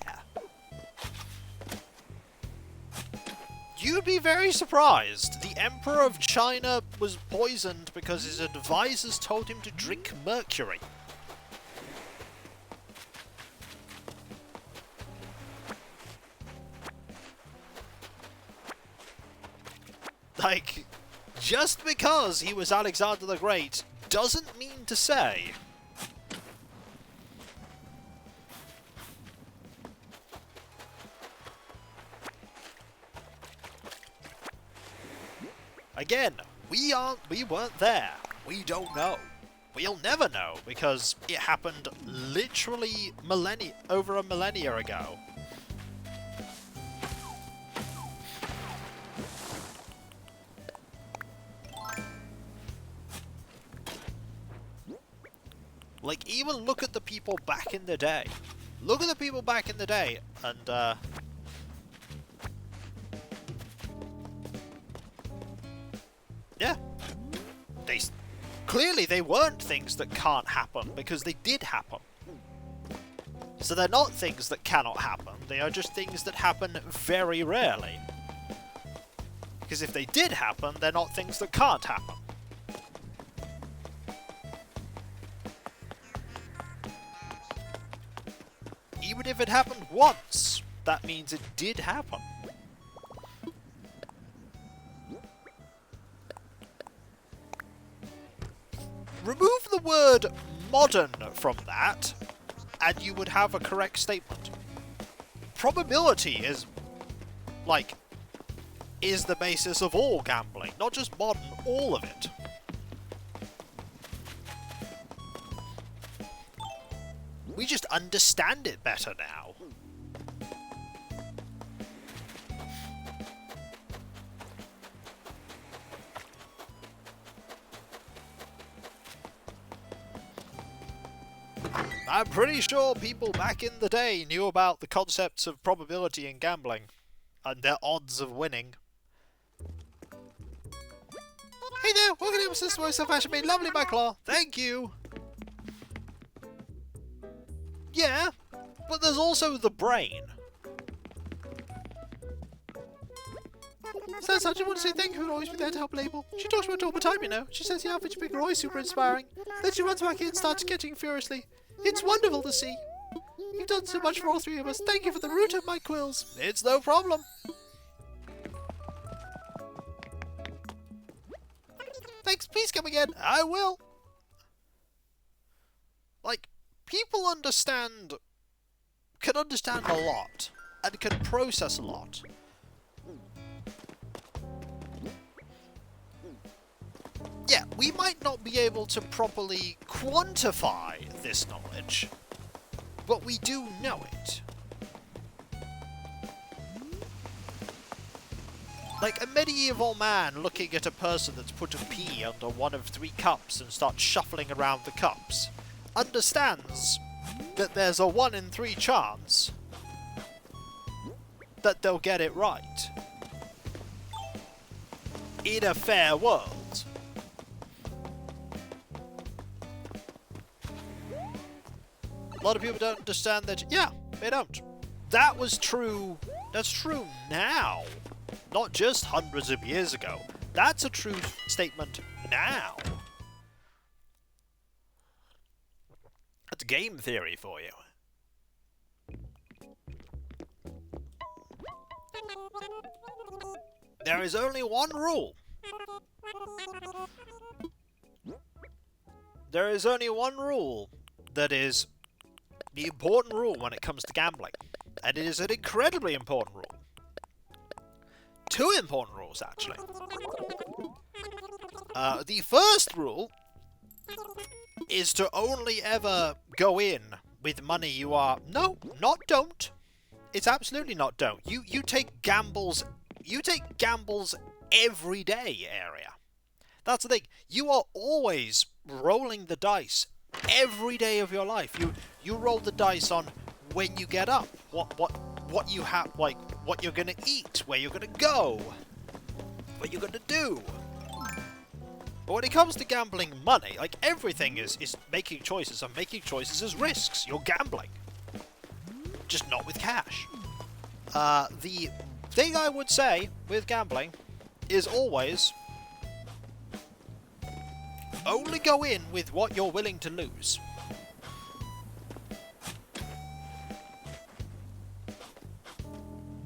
You'd be very surprised. The Emperor of China was poisoned because his advisors told him to drink mercury. Like, just because he was Alexander the Great doesn't mean to say again, we weren't there. We don't know. We'll never know because it happened literally over a millennia ago. Like, even look at the people back in the day. Look at the people back in the day, and, yeah. Clearly they weren't things that can't happen, because they did happen. So they're not things that cannot happen, they are just things that happen very rarely. Because if they did happen, they're not things that can't happen. Even if it happened once, that means it did happen. Remove the word modern from that, and you would have a correct statement. Probability is the basis of all gambling, not just modern, all of it. We just understand it better now. I'm pretty sure people back in the day knew about the concepts of probability in gambling, and their odds of winning. Hey there, welcome to Mrs. Voice of Fashion Made Lovely by Claw. Thank you! Yeah, but there's also the brain. So such, I want to say thank you for always be there to help Label. She talks about it all the time, you know. She says the outfit you pick are always super inspiring. Then she runs back in and starts sketching furiously. It's wonderful to see. You've done so much for all three of us. Thank you for the root of my quills. It's no problem. Thanks, please come again. I will. Like, people can understand a lot, and can process a lot. Yeah, we might not be able to properly quantify this knowledge, but we do know it. Like a medieval man looking at a person that's put a pea under one of 3 cups and starts shuffling around the cups, understands that there's a 1 in 3 chance that they'll get it right. In a fair world. A lot of people don't understand that. Yeah, they don't. That was true. That's true now. Not just hundreds of years ago. That's a true statement now. That's game theory for you. There is only one rule. There is only one rule that is the important rule when it comes to gambling. And it is an incredibly important rule. 2 important rules, actually. The first rule is to only ever go in with money you are... No, not don't. It's absolutely not don't. You take gambles... You take gambles every day, area. That's the thing. You are always rolling the dice every day of your life. You roll the dice on when you get up, what you have, like what you're gonna eat, where you're gonna go, what you're gonna do. But when it comes to gambling money, like everything is making choices, and making choices is risks. You're gambling, just not with cash. The thing I would say with gambling is always only go in with what you're willing to lose.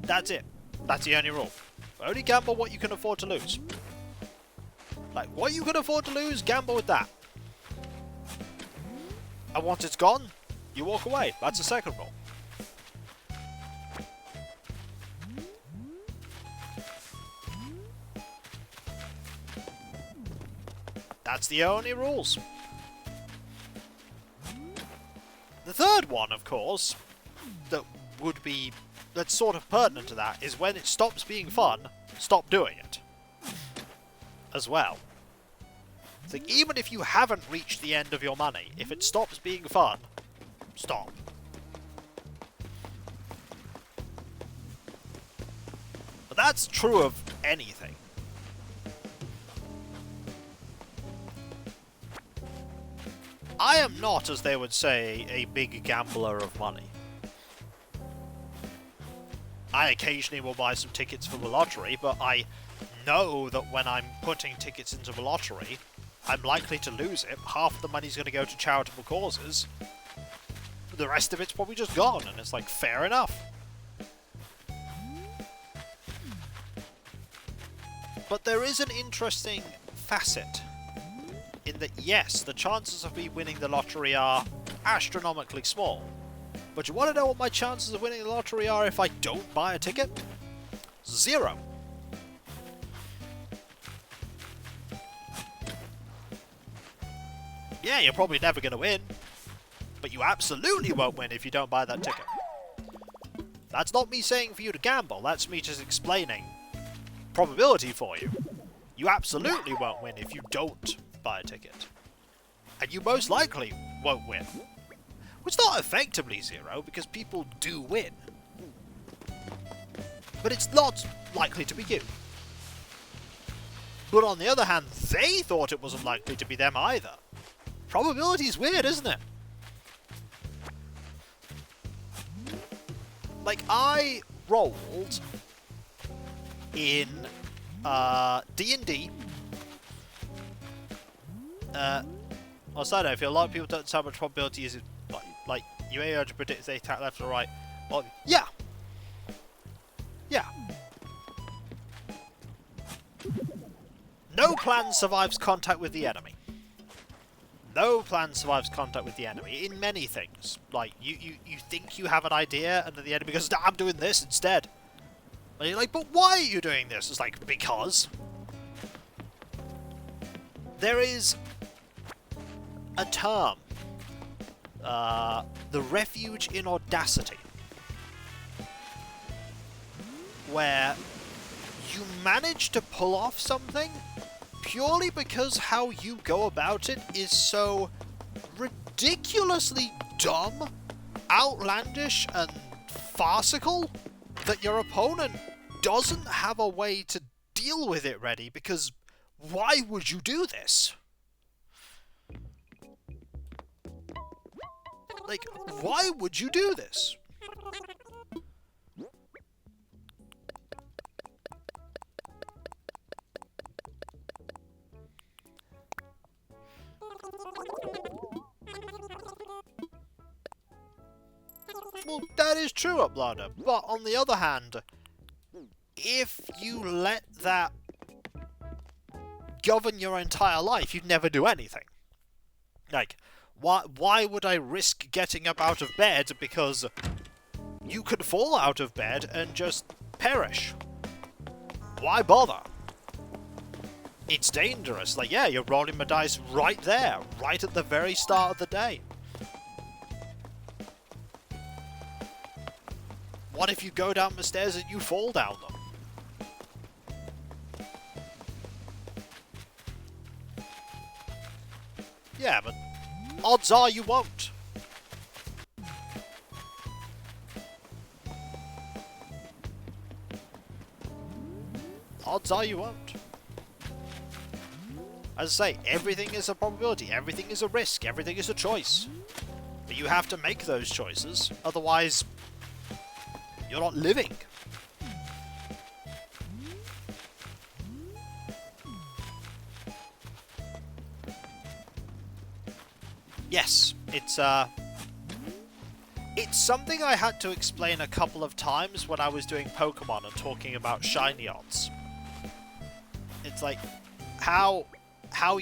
That's it. That's the only rule. Only gamble what you can afford to lose. Like, what you can afford to lose, gamble with that. And once it's gone, you walk away. That's the second rule. That's the only rules. The third one, of course, that's sort of pertinent to that, is when it stops being fun, stop doing it. As well. So even if you haven't reached the end of your money, if it stops being fun, stop. But that's true of anything. I am not, as they would say, a big gambler of money. I occasionally will buy some tickets for the lottery, but I know that when I'm putting tickets into the lottery, I'm likely to lose it. Half the money's going to go to charitable causes. The rest of it's probably just gone, and it's like, fair enough. But there is an interesting facet in that, yes, the chances of me winning the lottery are astronomically small. But you want to know what my chances of winning the lottery are if I don't buy a ticket? 0. Yeah, you're probably never going to win, but you absolutely won't win if you don't buy that ticket. That's not me saying for you to gamble, that's me just explaining probability for you. You absolutely won't win if you don't buy a ticket. And you most likely won't win. Which is not effectively 0, because people do win. But it's not likely to be you. But on the other hand, they thought it wasn't likely to be them either. Probability's weird, isn't it? Like, I rolled in D&D. Well, I don't know, a lot of people don't know how much probability is. Like, you may be able to predict if they attack left or right. Well, yeah. Yeah. No plan survives contact with the enemy. No plan survives contact with the enemy in many things. Like, you think you have an idea, and then the enemy goes, "Nah, I'm doing this instead." And you're like, but why are you doing this? It's like, because. There is a term. The refuge in audacity. Where you manage to pull off something purely because how you go about it is so ridiculously dumb, outlandish, and farcical that your opponent doesn't have a way to deal with it ready, because why would you do this? Like, why would you do this? Well, that is true, Uplander, but on the other hand, if you let that govern your entire life, you'd never do anything. Like, why would I risk getting up out of bed because you could fall out of bed and just perish? Why bother? It's dangerous. Like, yeah, you're rolling the dice right there, right at the very start of the day. What if you go down the stairs and you fall down them? Yeah, but odds are you won't. Odds are you won't. As I say, everything is a probability, everything is a risk, everything is a choice. But you have to make those choices, otherwise you're not living. yes, it's something I had to explain a couple of times when I was doing Pokemon and talking about shiny odds. It's like how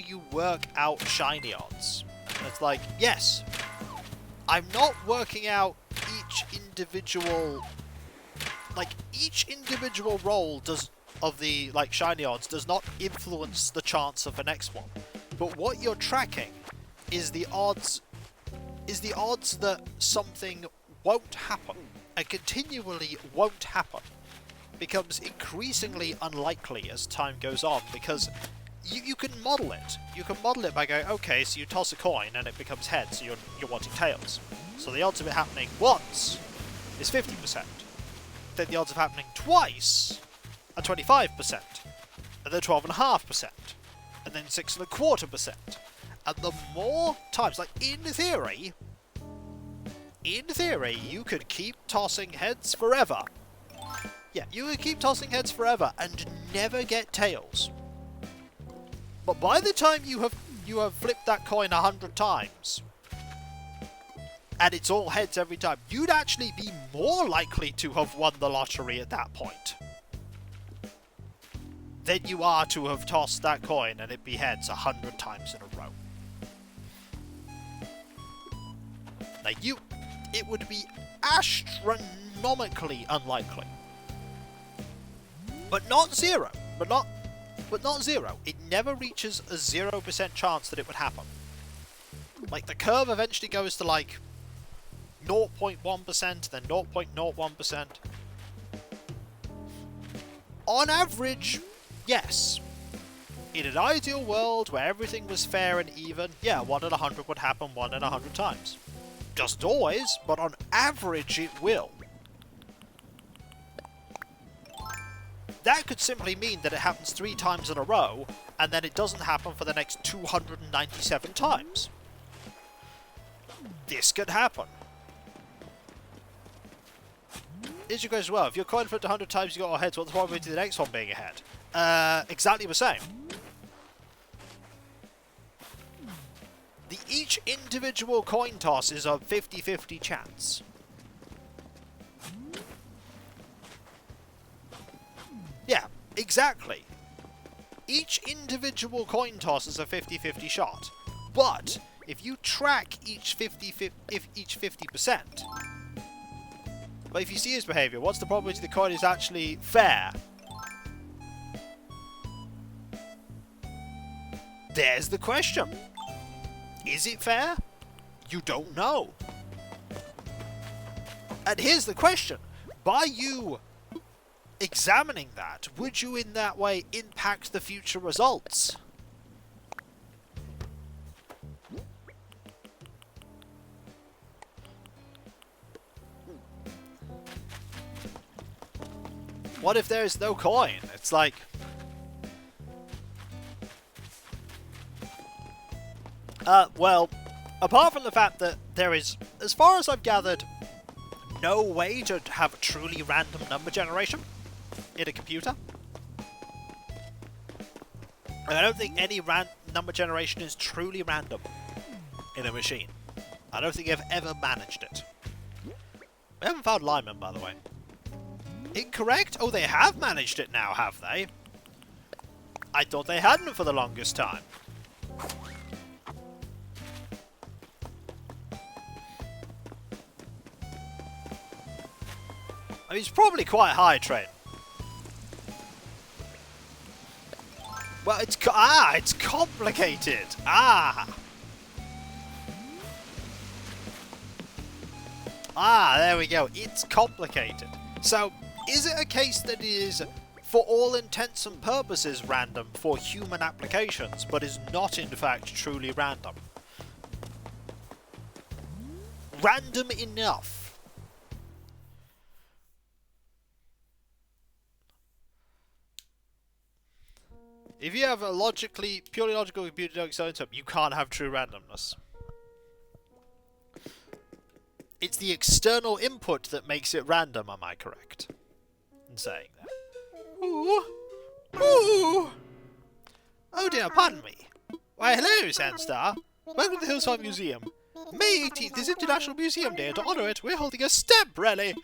you work out shiny odds. It's like, yes, I'm not working out each individual roll of the shiny odds does not influence the chance of the next one. But what you're tracking is the odds that something won't happen, and continually won't happen, becomes increasingly unlikely as time goes on, because you can model it. You can model it by going, okay, so you toss a coin and it becomes heads, so you're wanting tails. So the odds of it happening once is 50%. Then the odds of happening twice are 25%. And then 12.5%. And then 6.25%. And the more times, like in theory, you could keep tossing heads forever. Yeah, you could keep tossing heads forever and never get tails. But by the time you have flipped that coin 100 times, and it's all heads every time, you'd actually be more likely to have won the lottery at that point than you are to have tossed that coin and it be heads 100 times in a row. Like it would be astronomically unlikely. But not zero. But not zero. It never reaches a 0% chance that it would happen. Like, the curve eventually goes to, like, 0.1%, then 0.01%. On average, yes. In an ideal world where everything was fair and even, yeah, 1 in 100 would happen 1 in 100 times. Doesn't always, but on average it will. That could simply mean that it happens 3 times in a row, and then it doesn't happen for the next 297 times. This could happen. Issue goes as well. If your coin flipped 100 times you got all heads, what's the probability of the next one being a head? Exactly the same. Each individual coin toss is a 50-50 chance. Yeah, exactly. Each individual coin toss is a 50-50 shot. But if you track each 50%, but if you see his behaviour, what's the probability the coin is actually fair? There's the question. Is it fair? You don't know. And here's the question. By you examining that, would you in that way impact the future results? What if there's no coin? It's like... well, apart from the fact that there is, as far as I've gathered, no way to have a truly random number generation in a computer. And I don't think any number generation is truly random in a machine. I don't think I've ever managed it. We haven't found Lyman, by the way. Incorrect? Oh, they have managed it now, have they? I thought they hadn't for the longest time. I mean, it's probably quite high, Train. Well, it's complicated. There we go. It's complicated. So, is it a case that it is, for all intents and purposes, random for human applications, but is not in fact truly random? Random enough. If you have a purely logical computer doing something, you can't have true randomness. It's the external input that makes it random, am I correct in saying that? Ooh. Ooh. Oh dear, pardon me. Why, hello, Sandstar. Welcome to the Hillside Museum. May 18th is International Museum Day, and to honour it, we're holding a stamp rally.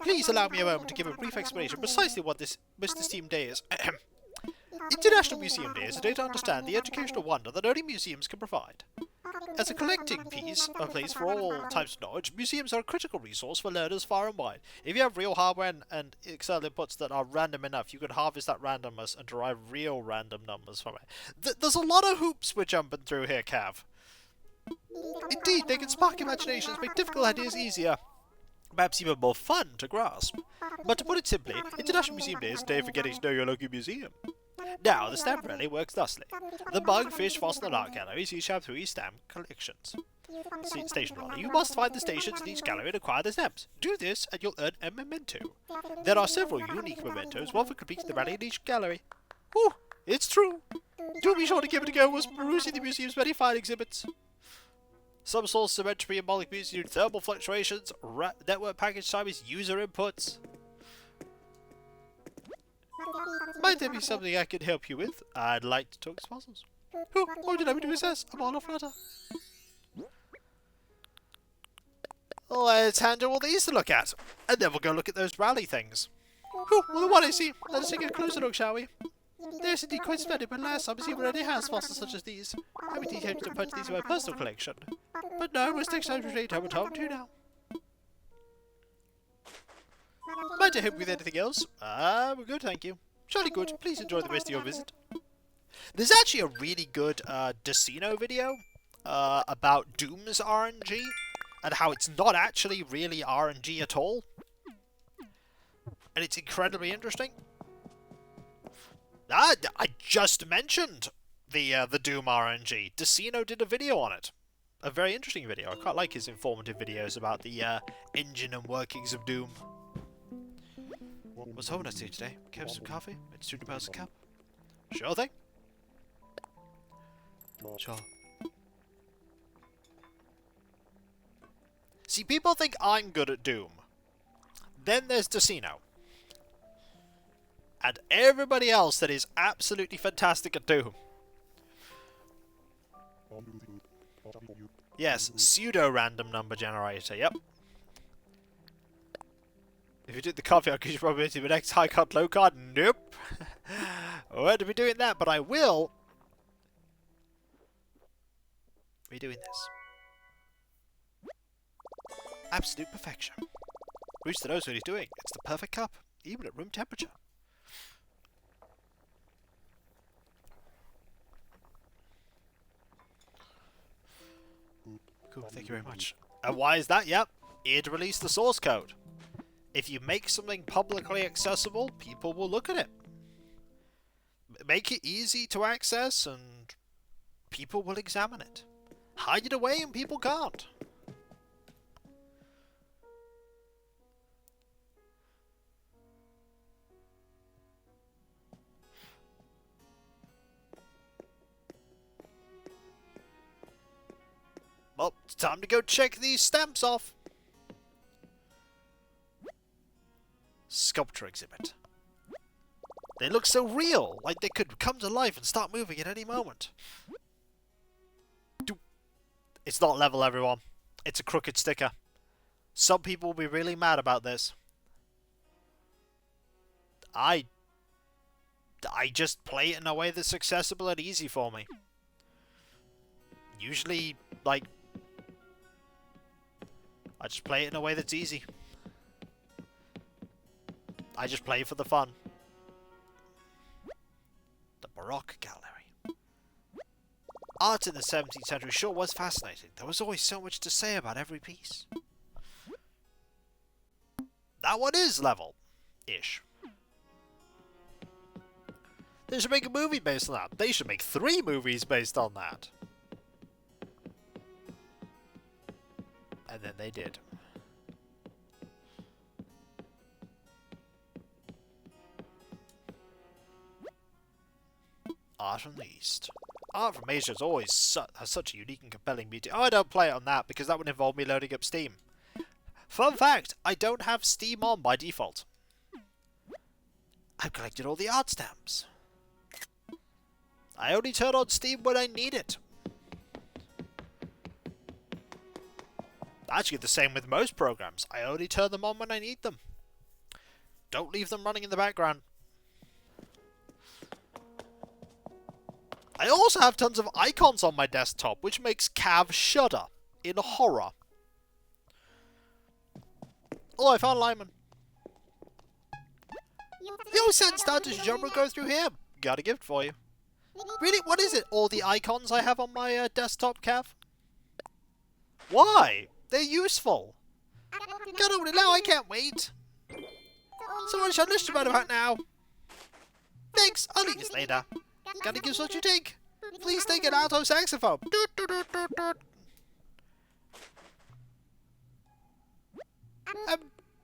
Please allow me a moment to give a brief explanation precisely what this most esteemed day is. International Museum Day is a day to understand the educational wonder that only museums can provide. As a collecting place for all types of knowledge, museums are a critical resource for learners far and wide. If you have real hardware and Excel inputs that are random enough, you can harvest that randomness and derive real random numbers from it. There's a lot of hoops we're jumping through here, Cav. Indeed, they can spark imaginations, make difficult ideas easier, perhaps even more fun to grasp. But to put it simply, International Museum Day is a day for getting to know your local museum. Now, the stamp rally works thusly. The bug, fish, fossil, and art galleries each have 3 stamp collections. Station runner. You must find the stations in each gallery and acquire the stamps. Do this, and you'll earn a memento. There are several unique mementos, one for completing the rally in each gallery. Whew, it's true. Do be sure to give it a go whilst perusing the museum's many fine exhibits. Some sources of entropy and molecules due to thermal fluctuations, network package time is user inputs. Might there be something I can help you with? I'd like to talk to sponsors. Oh, what would you like me to assess? I'm all off flutter. Let's handle all these to look at, and then we'll go look at those rally things. Oh, well, what I see. Let us take a closer look, shall we? There's indeed quite splendid, but last time museum already has fossils such as these. I would intend to put these in my personal collection. But no, most next time to home and home to now. Might I help with anything else? We're good, thank you. Jolly good. Please enjoy the rest of your visit. There's actually a really good Decino video about Doom's RNG and how it's not actually really RNG at all. And it's incredibly interesting. I just mentioned the Doom RNG. Decino did a video on it. A very interesting video. I quite like his informative videos about the engine and workings of Doom. What's home I see today? Have some coffee? It's £2 a cup. Sure thing. Sure. See, people think I'm good at Doom. Then there's Decino. And everybody else that is absolutely fantastic at Doom. Yes, pseudo-random number generator, yep. If you did the coffee, I'll give you probability of an X high card, low card. Nope. I won't be doing that, but I will be doing this. Absolute perfection. Rooster knows what he's doing. It's the perfect cup, even at room temperature. Cool, thank you very much. And why is that? Yep, it released the source code. If you make something publicly accessible, people will look at it. Make it easy to access and people will examine it. Hide it away and people can't. Well, it's time to go check these stamps off. Sculpture exhibit. They look so real, like they could come to life and start moving at any moment. It's not level, everyone. It's a crooked sticker. Some people will be really mad about this. I just play it in a way that's accessible and easy for me. Usually, like, I just play it in a way that's easy. I just play for the fun. The Baroque Gallery. Art in the 17th century sure was fascinating. There was always so much to say about every piece. That one is level-ish. They should make a movie based on that. They should make 3 movies based on that. And then they did. Art from the East. Art from Asia is always has such a unique and compelling beauty. Oh, I don't play it on that because that would involve me loading up Steam. Fun fact, I don't have Steam on by default. I've collected all the art stamps. I only turn on Steam when I need it. Actually, the same with most programs. I only turn them on when I need them. Don't leave them running in the background. I also have tons of icons on my desktop, which makes Cav shudder in horror. Oh, I found Lyman. Yo, send starters jump and go through here. Got a gift for you. Really? What is it? All the icons I have on my desktop, Cav? Why? They're useful. Gotta open it now, I can't wait. Someone should listen about now. Thanks, I'll eat this later. Gotta give us what you take. Please take an alto saxophone. Doot, doot, doot, doot, doot.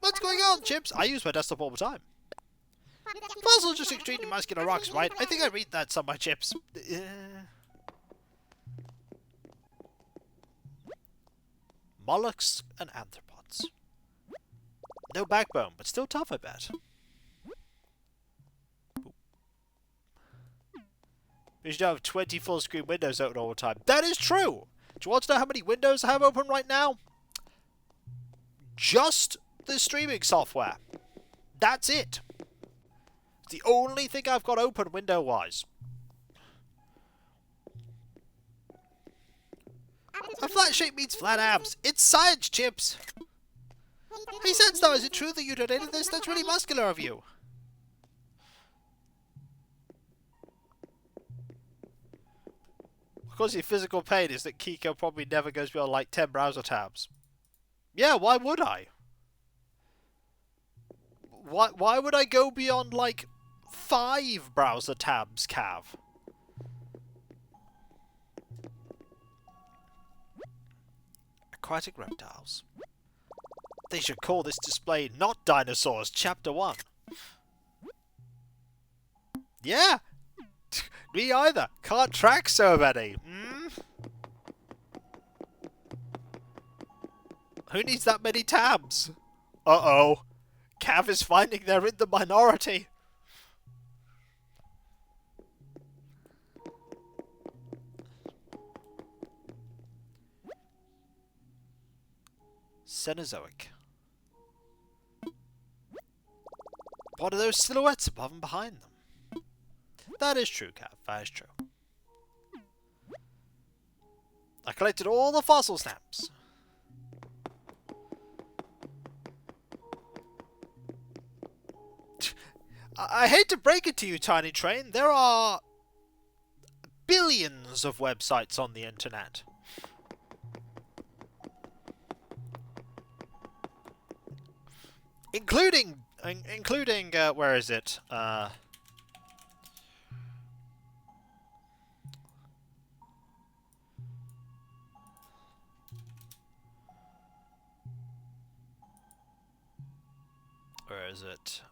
What's going on, Chips? I use my desktop all the time. Puzzles just extremely muscular rocks, right? I think I read that somewhere, Chips. Mollusks and arthropods. No backbone, but still tough, I bet. You should have 20 full-screen windows open all the time. That is true! Do you want to know how many windows I have open right now? Just the streaming software. That's it. It's the only thing I've got open window-wise. A flat shape means flat abs. It's science, Chips. Hey, Sandstar, is it true that you donated this? That's really muscular of you. Of course, your physical pain is that Kiko probably never goes beyond like 10 browser tabs. Yeah, why would I? Why would I go beyond like 5 browser tabs, Cav? Aquatic reptiles. They should call this display Not Dinosaurs, Chapter 1. Yeah! Me either. Can't track so many. Who needs that many tabs? Uh-oh. Cav is finding they're in the minority. Cenozoic. What are those silhouettes above and behind them? That is true, Cav. That is true. I collected all the fossil stamps. I hate to break it to you, Tiny Train. There are billions of websites on the internet. Including, where is it? Where is it?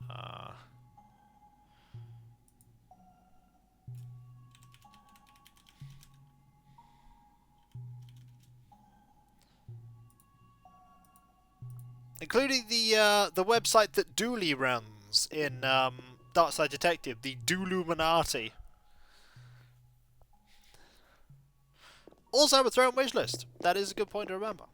Including the website that Dooley runs in Darkside Detective, the Dooluminati. Also, a throw wish list. That is a good point to remember.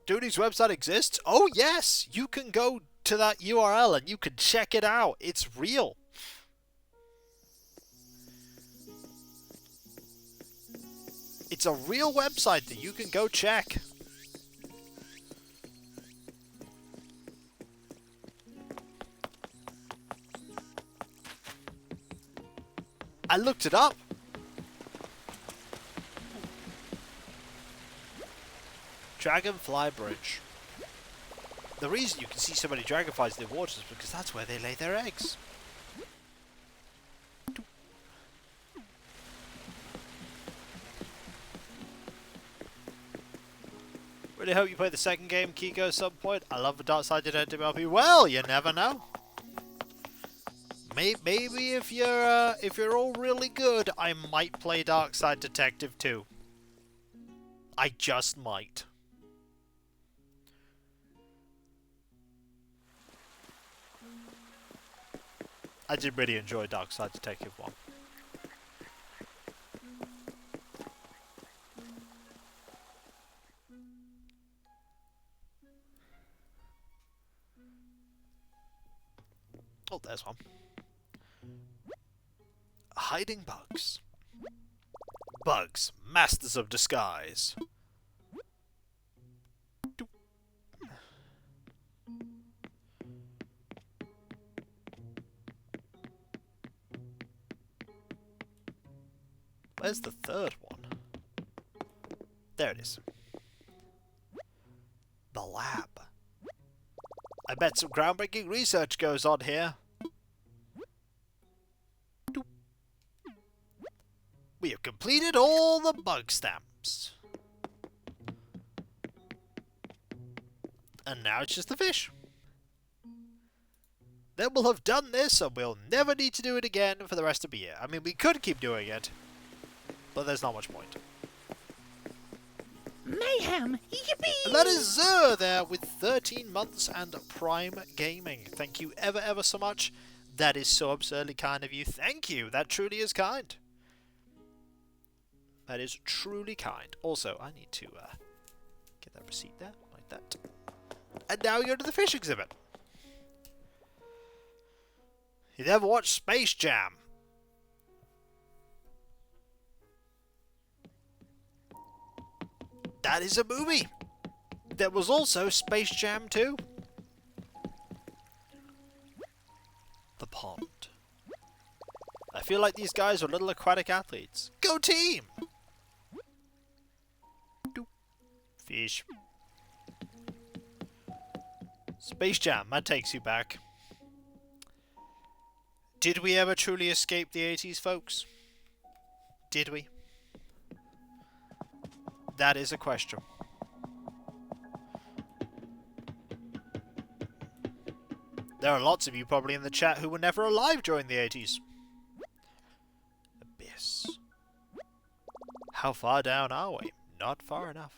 Dooley's website exists? Oh yes! You can go to that URL and you can check it out. It's real. It's a real website that you can go check. I looked it up. Dragonfly Bridge. The reason you can see so many dragonflies in the water is because that's where they lay their eggs. Really hope you play the second game, Kiko, at some point. I love the Darkside Detective LP. Well, you never know. Maybe if you're all really good, I might play Darkside Detective 2. I just might. I did really enjoy Dark Side Detective 1. Oh, there's one. Hiding bugs. Bugs, masters of disguise. Where's the third one? There it is. The lab. I bet some groundbreaking research goes on here. We have completed all the bug stamps. And now it's just the fish. Then we'll have done this and we'll never need to do it again for the rest of the year. I mean, we could keep doing it, but there's not much point. Mayhem! Yippee! And that is Zer there with 13 months and Prime Gaming. Thank you ever so much. That is so absurdly kind of you. Thank you. That truly is kind. That is truly kind. Also, I need to get that receipt there, like that. And now we go to the fish exhibit. You never watched Space Jam? That is a movie. There was also Space Jam 2. The pond. I feel like these guys are little aquatic athletes. Go team! Fish. Space Jam, that takes you back. Did we ever truly escape the 80s, folks? Did we? That is a question. There are lots of you probably in the chat who were never alive during the 80s. Abyss. How far down are we? Not far enough.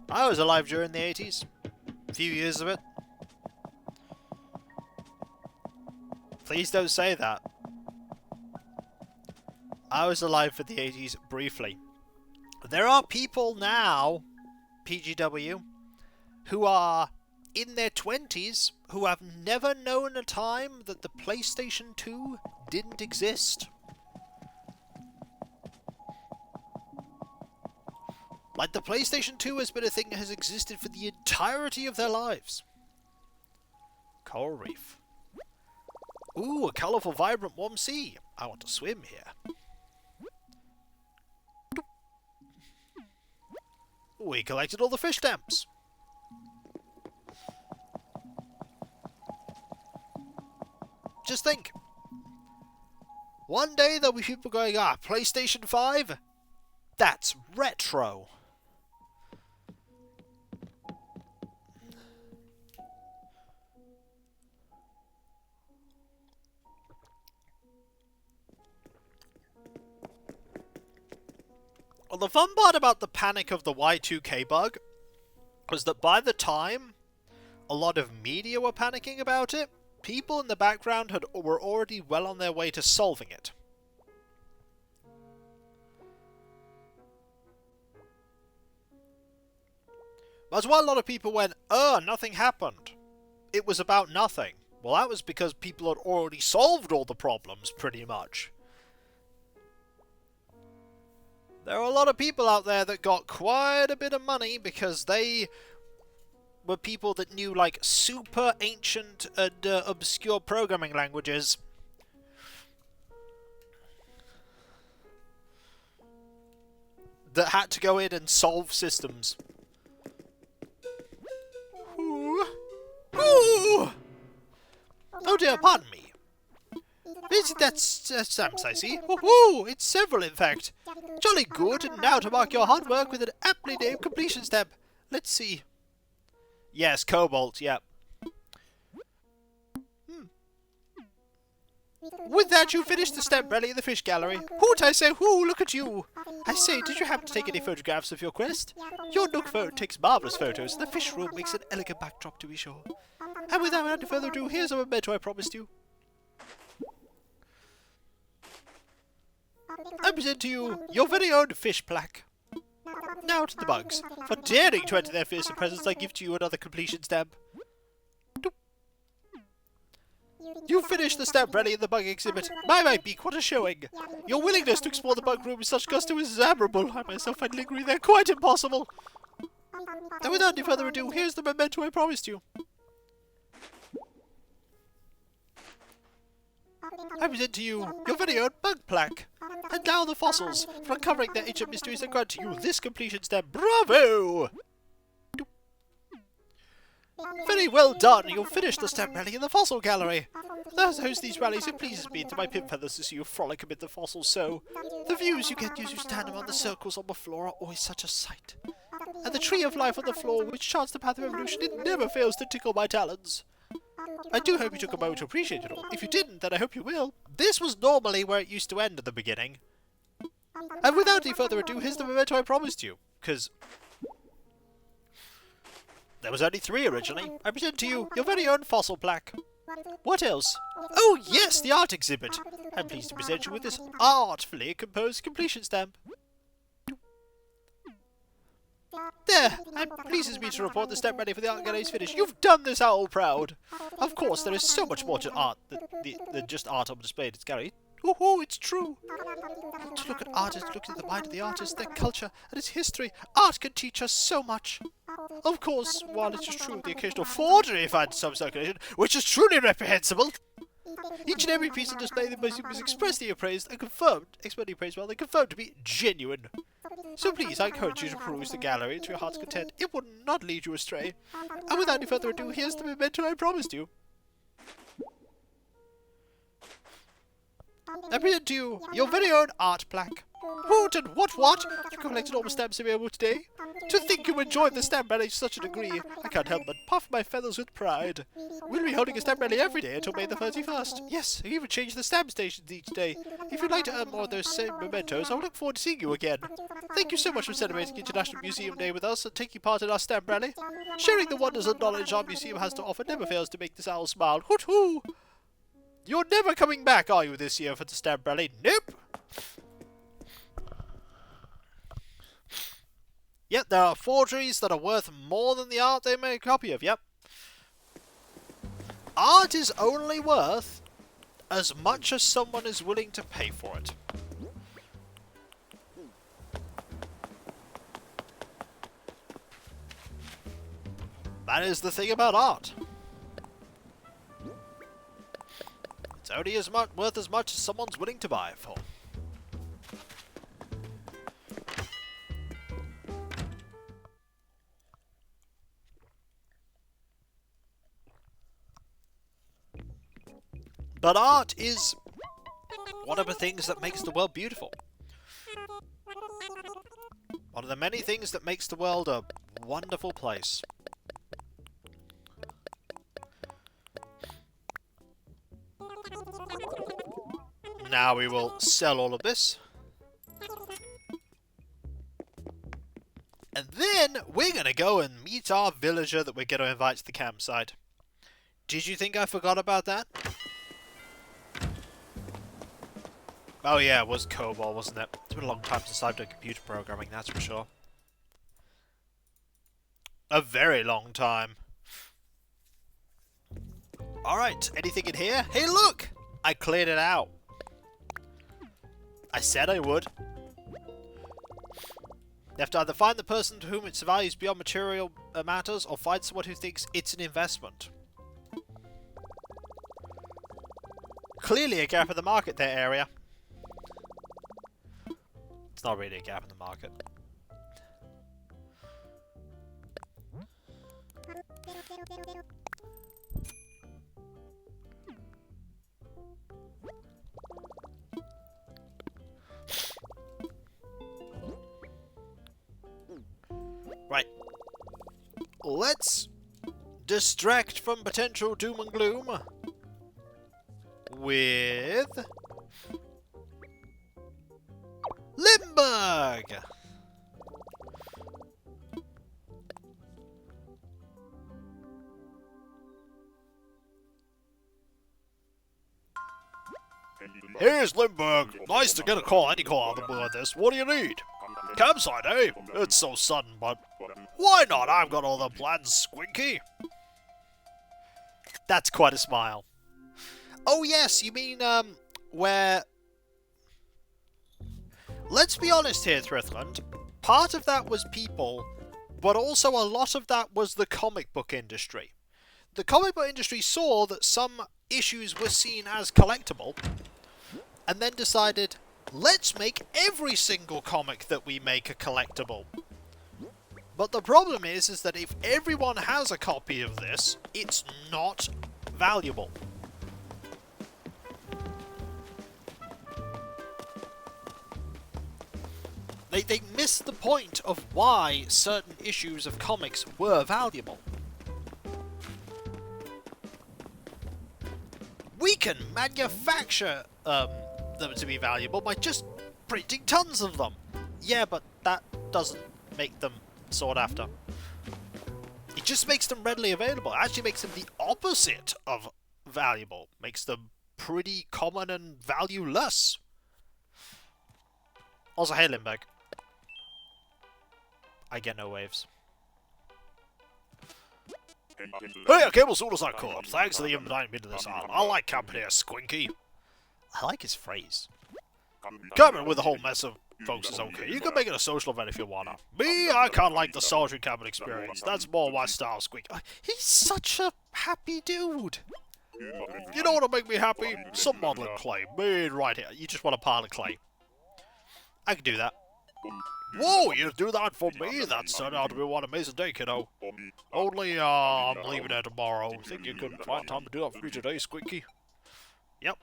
I was alive during the 80s. A few years of it. Please don't say that. I was alive for the 80s briefly. There are people now, PGW, who are in their 20s who have never known a time that the PlayStation 2 didn't exist. Like, the PlayStation 2 has been a thing that has existed for the entirety of their lives. Coral Reef. Ooh, a colourful, vibrant, warm sea. I want to swim here. We collected all the fish stamps. Just think. One day there'll be people going, PlayStation 5? That's retro. Well, the fun part about the panic of the Y2K bug was that by the time a lot of media were panicking about it, people in the background were already well on their way to solving it. That's why a lot of people went, nothing happened. It was about nothing. Well, that was because people had already solved all the problems, pretty much. There are a lot of people out there that got quite a bit of money because they were people that knew, like, super ancient and obscure programming languages. That had to go in and solve systems. Ooh. Ooh. Oh dear, pardon me. Isn't that stamps I see? Ooh, it's several in fact. Jolly good, and now to mark your hard work with an aptly named completion stamp. Let's see. Yes, Cobalt, yep. With that, you finished the stamp rally in the fish gallery. Hoot, I say, hoo, look at you. I say, did you happen to take any photographs of your quest? Your Nook phone takes marvellous photos, and the fish room makes an elegant backdrop, to be sure. And without any further ado, here's a memento I promised you. I present to you your very own fish plaque. Now to the bugs. For daring to enter their fearsome presence, I give to you another completion stamp. You finished the stamp rally in the bug exhibit. My beak, what a showing! Your willingness to explore the bug room with such gusto is admirable. I myself find lingering there quite impossible. And without any further ado, here's the memento I promised you. I present to you your very own bug plaque. And now the fossils, for uncovering their ancient mysteries and grant to you this completion stamp. Bravo! Very well done, you've finished the stamp rally in the fossil gallery. As I host these rallies, it pleases me to my pin feathers to see you frolic amid the fossils so. The views you get as you stand among the circles on the floor are always such a sight. And the tree of life on the floor, which charts the path of evolution, it never fails to tickle my talons. I do hope you took a moment to appreciate it all. If you didn't, then I hope you will. This was normally where it used to end at the beginning. And without any further ado, here's the memento I promised you. Because there was only 3 originally. I present to you your very own fossil plaque. What else? Oh yes, the art exhibit. I'm pleased to present you with this artfully composed completion stamp. There! It pleases me to report the stamp ready for the art gallery's finish. You've done this owl proud! Of course, there is so much more to art than just art on display at its gallery. Oh, it's true! To look at art is to look at the mind of the artist, their culture, and its history. Art can teach us so much. Of course, while it is true the occasional forgery finds some circulation, which is truly reprehensible, each and every piece on display in the museum is expressly appraised and confirmed, confirmed to be genuine. So please, I encourage you to peruse the gallery to your heart's content. It will not lead you astray. And without any further ado, here's the memento I promised you. I present to you your very own art plaque. Hoot and what? You collected all the stamps available today? To think you enjoyed the stamp rally to such a degree, I can't help but puff my feathers with pride. We'll be holding a stamp rally every day until May the 31st. Yes, I even change the stamp stations each day. If you'd like to earn more of those same mementos, I will look forward to seeing you again. Thank you so much for celebrating International Museum Day with us and taking part in our stamp rally. Sharing the wonders and knowledge our museum has to offer never fails to make this owl smile. Hoot hoo! You're never coming back, are you, this year for the stamp rally? Nope! Yep, there are forgeries that are worth more than the art they make a copy of, yep. Art is only worth as much as someone is willing to pay for it. That is the thing about art. It's only worth as much as someone's willing to buy it for. But art is one of the things that makes the world beautiful. One of the many things that makes the world a wonderful place. Now we will sell all of this. And then we're going to go and meet our villager that we're going to invite to the campsite. Did you think I forgot about that? Oh yeah, it was COBOL, wasn't it? It's been a long time since I've done computer programming, that's for sure. A very long time. Alright, anything in here? Hey look! I cleared it out. I said I would. You have to either find the person to whom its value is beyond material matters, or find someone who thinks it's an investment. Clearly a gap in the market there, area. It's not really a gap in the market. Right. Let's distract from potential doom and gloom with Limburg! Here's Lindbergh. Nice to get a call, any call out of the blue like this. What do you need? Campsite, eh? It's so sudden, but why not? I've got all the plans, Squinky. That's quite a smile. Oh yes, you mean, where... Let's be honest here, Thrithland. Part of that was people, but also a lot of that was the comic book industry. The comic book industry saw that some issues were seen as collectible, and then decided, let's make every single comic that we make a collectible. But the problem is that if everyone has a copy of this, it's not valuable. They missed the point of why certain issues of comics were valuable. We can manufacture them to be valuable by just printing tons of them. Yeah, but that doesn't make them sought after. It just makes them readily available. It actually makes them the opposite of valuable. Makes them pretty common and valueless. Also, hey Lindbergh. I get no waves. Hey, I came as soon as I could. Thanks for the inviting me to this island. I like camping here, Squinky. I like his phrase. Camping with a whole mess of folks is okay. You can make it a social event if you wanna. Me, I kinda like the solitary camping experience. That's more my style, Squinky. He's such a happy dude. You know what'll make me happy? Some modeling clay. Me right here. You just want a pile of clay. I can do that. Whoa, you do that for me? That turned out to be one amazing day, kiddo. Only, I'm leaving there tomorrow. Think you could find time to do that for me today, Squinky? Yep.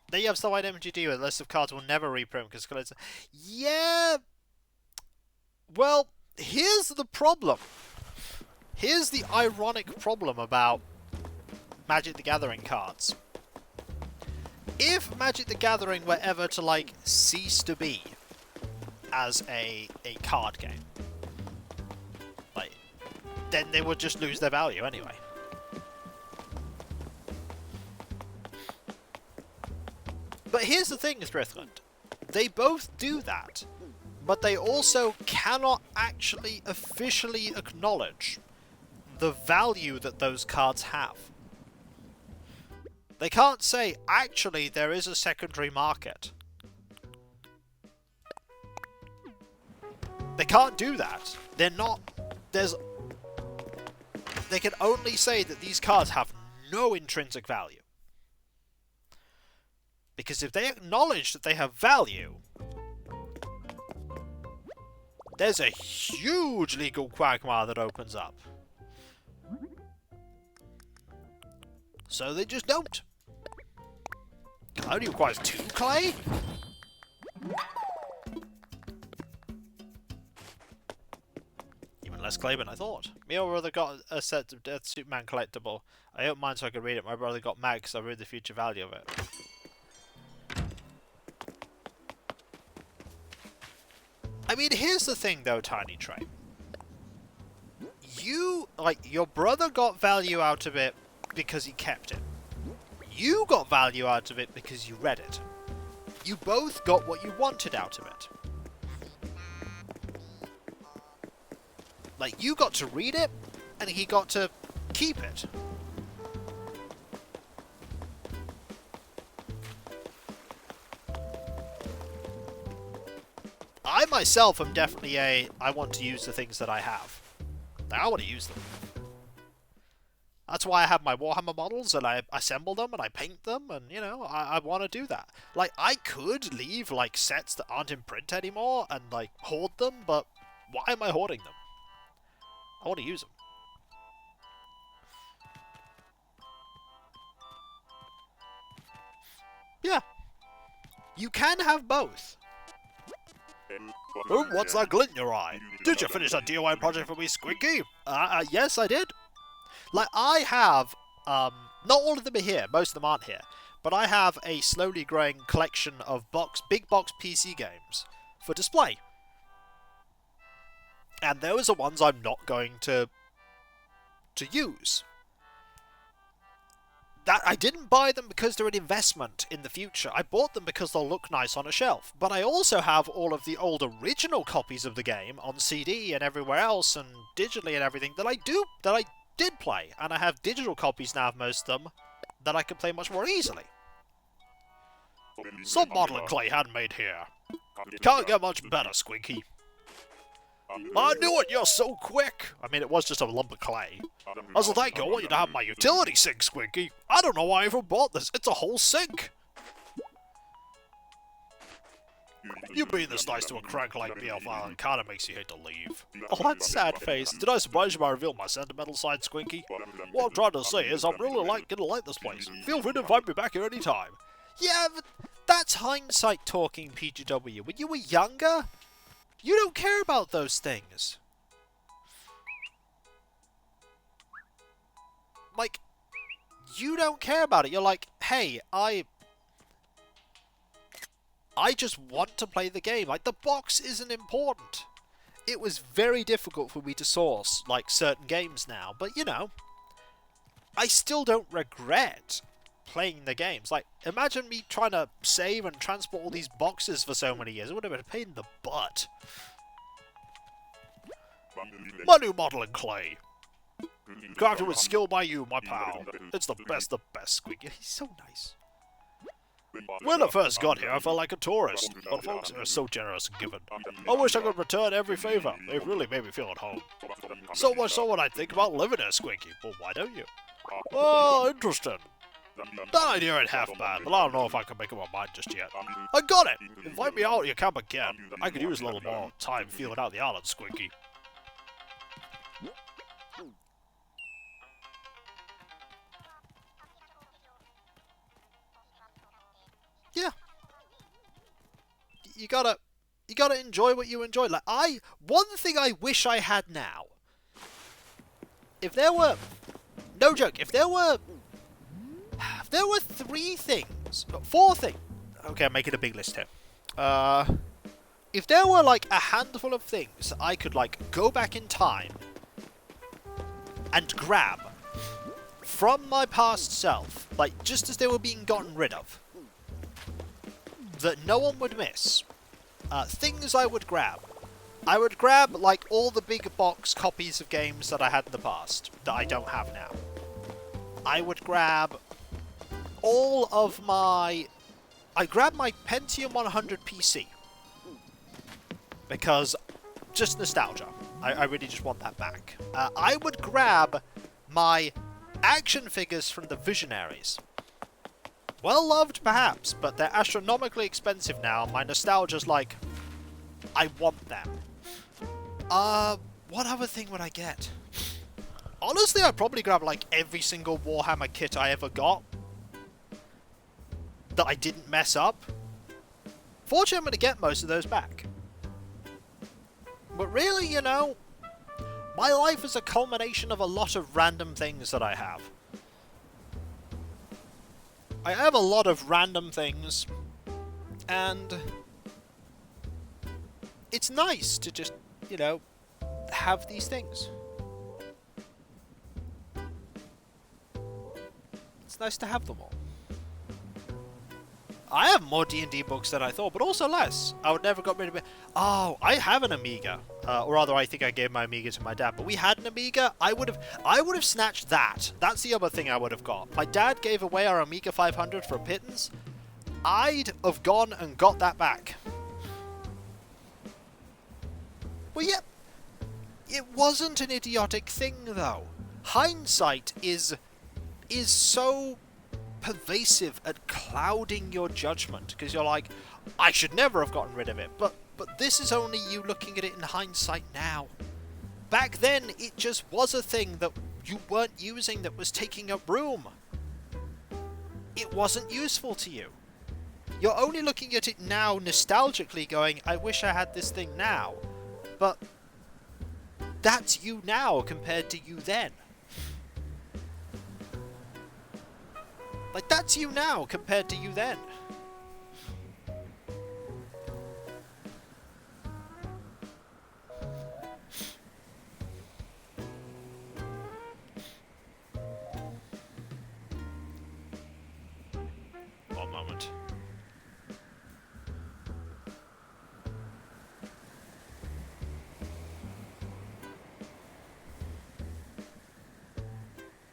There you have stuff like MGD with a list of cards we'll never reprint because collectors... Yeah... Well, here's the problem. Here's the ironic problem about Magic the Gathering cards. If Magic the Gathering were ever to, like, cease to be as a card game, like, then they would just lose their value anyway. But here's the thing, Thrithland. They both do that, but they also cannot actually officially acknowledge the value that those cards have. They can't say, actually, there is a secondary market. They can't do that. They're not... They can only say that these cards have no intrinsic value. Because if they acknowledge that they have value, there's a huge legal quagmire that opens up. So they just don't. It only requires 2 clay? Even less clay than I thought. Me and my brother got a set of Death Superman collectible. I opened mine so I could read it. My brother got mad because I read the future value of it. I mean, here's the thing though, Tiny Train. Your brother got value out of it because he kept it. You got value out of it because you read it. You both got what you wanted out of it. Like, you got to read it, and he got to keep it. I myself am definitely I want to use the things that I have. I want to use them. That's why I have my Warhammer models, and I assemble them, and I paint them, and, you know, I want to do that. Like, I could leave, like, sets that aren't in print anymore, and, like, hoard them, but why am I hoarding them? I want to use them. Yeah. You can have both. Oh, what's that glint in your eye? Did you finish that DIY project for me, Squinky? Yes, I did. Like, I have, not all of them are here, most of them aren't here, but I have a slowly growing collection of big box PC games for display. And those are ones I'm not going to use. that I didn't buy them because they're an investment in the future. I bought them because they'll look nice on a shelf. But I also have all of the old original copies of the game on CD and everywhere else and digitally and everything that I did play. And I have digital copies now of most of them that I can play much more easily. Some modeling clay handmade here. Can't get much better, Squinky. I knew it, you're so quick! I mean, it was just a lump of clay. As a thank you, I want you to have my utility sink, Squinky. I don't know why I even bought this. It's a whole sink. You being this nice to a crank like me, Alpha, kinda makes you hate to leave. Oh, that sad face. Did I surprise you by revealing my sentimental side, Squinky? What I'm trying to say is I'm really gonna like this place. Feel free to invite me back here anytime. Yeah, but that's hindsight talking, PGW. When you were younger, you don't care about those things. Like, you don't care about it. You're like, hey, I just want to play the game. Like, the box isn't important. It was very difficult for me to source, like, certain games now. But, you know, I still don't regret playing the games. Like, imagine me trying to save and transport all these boxes for so many years. It would have been a pain in the butt. My new modeling clay. Crafted with skill by you, my pal. It's the best, Squeaky. He's so nice. When I first got here, I felt like a tourist, but folks are so generous and giving. I wish I could return every favor. They've really made me feel at home. So much so when I think about living here, Squeaky. Well, why don't you? Oh, interesting. That idea ain't half bad, but I don't know if I can make up my mind just yet. I got it! Invite me out to your camp again. I could use a little more time feeling out the island, Squinky. Yeah. You gotta enjoy what you enjoy. Like, one thing I wish I had now. If there were, no joke, if there were 4 things. Okay, I'm making a big list here. If there were like a handful of things I could like go back in time and grab from my past self, like just as they were being gotten rid of, that no one would miss, things I would grab. I would grab like all the big box copies of games that I had in the past that I don't have now. I would grab all of my... I grabbed my Pentium 100 PC. Because, just nostalgia. I really just want that back. I would grab my action figures from the Visionaries. Well loved, perhaps, but they're astronomically expensive now. My nostalgia's like, I want them. What other thing would I get? Honestly, I'd probably grab like every single Warhammer kit I ever got that I didn't mess up. Fortunately, I'm going to get most of those back. But really, you know, my life is a culmination of a lot of random things that I have. I have a lot of random things, and it's nice to just, you know, have these things. It's nice to have them all. I have more D&D books than I thought, but also less. I would never got rid of it. Oh, I have an Amiga. Or rather, I think I gave my Amiga to my dad. But we had an Amiga. I would have snatched that. That's the other thing I would have got. My dad gave away our Amiga 500 for a pittance. I'd have gone and got that back. Well, yeah. It wasn't an idiotic thing, though. Hindsight is so pervasive at clouding your judgment, because you're like, I should never have gotten rid of it, but this is only you looking at it in hindsight now. Back then, it just was a thing that you weren't using that was taking up room. It wasn't useful to you. You're only looking at it now nostalgically going, I wish I had this thing now. But that's you now compared to you then. Like, that's you now compared to you then.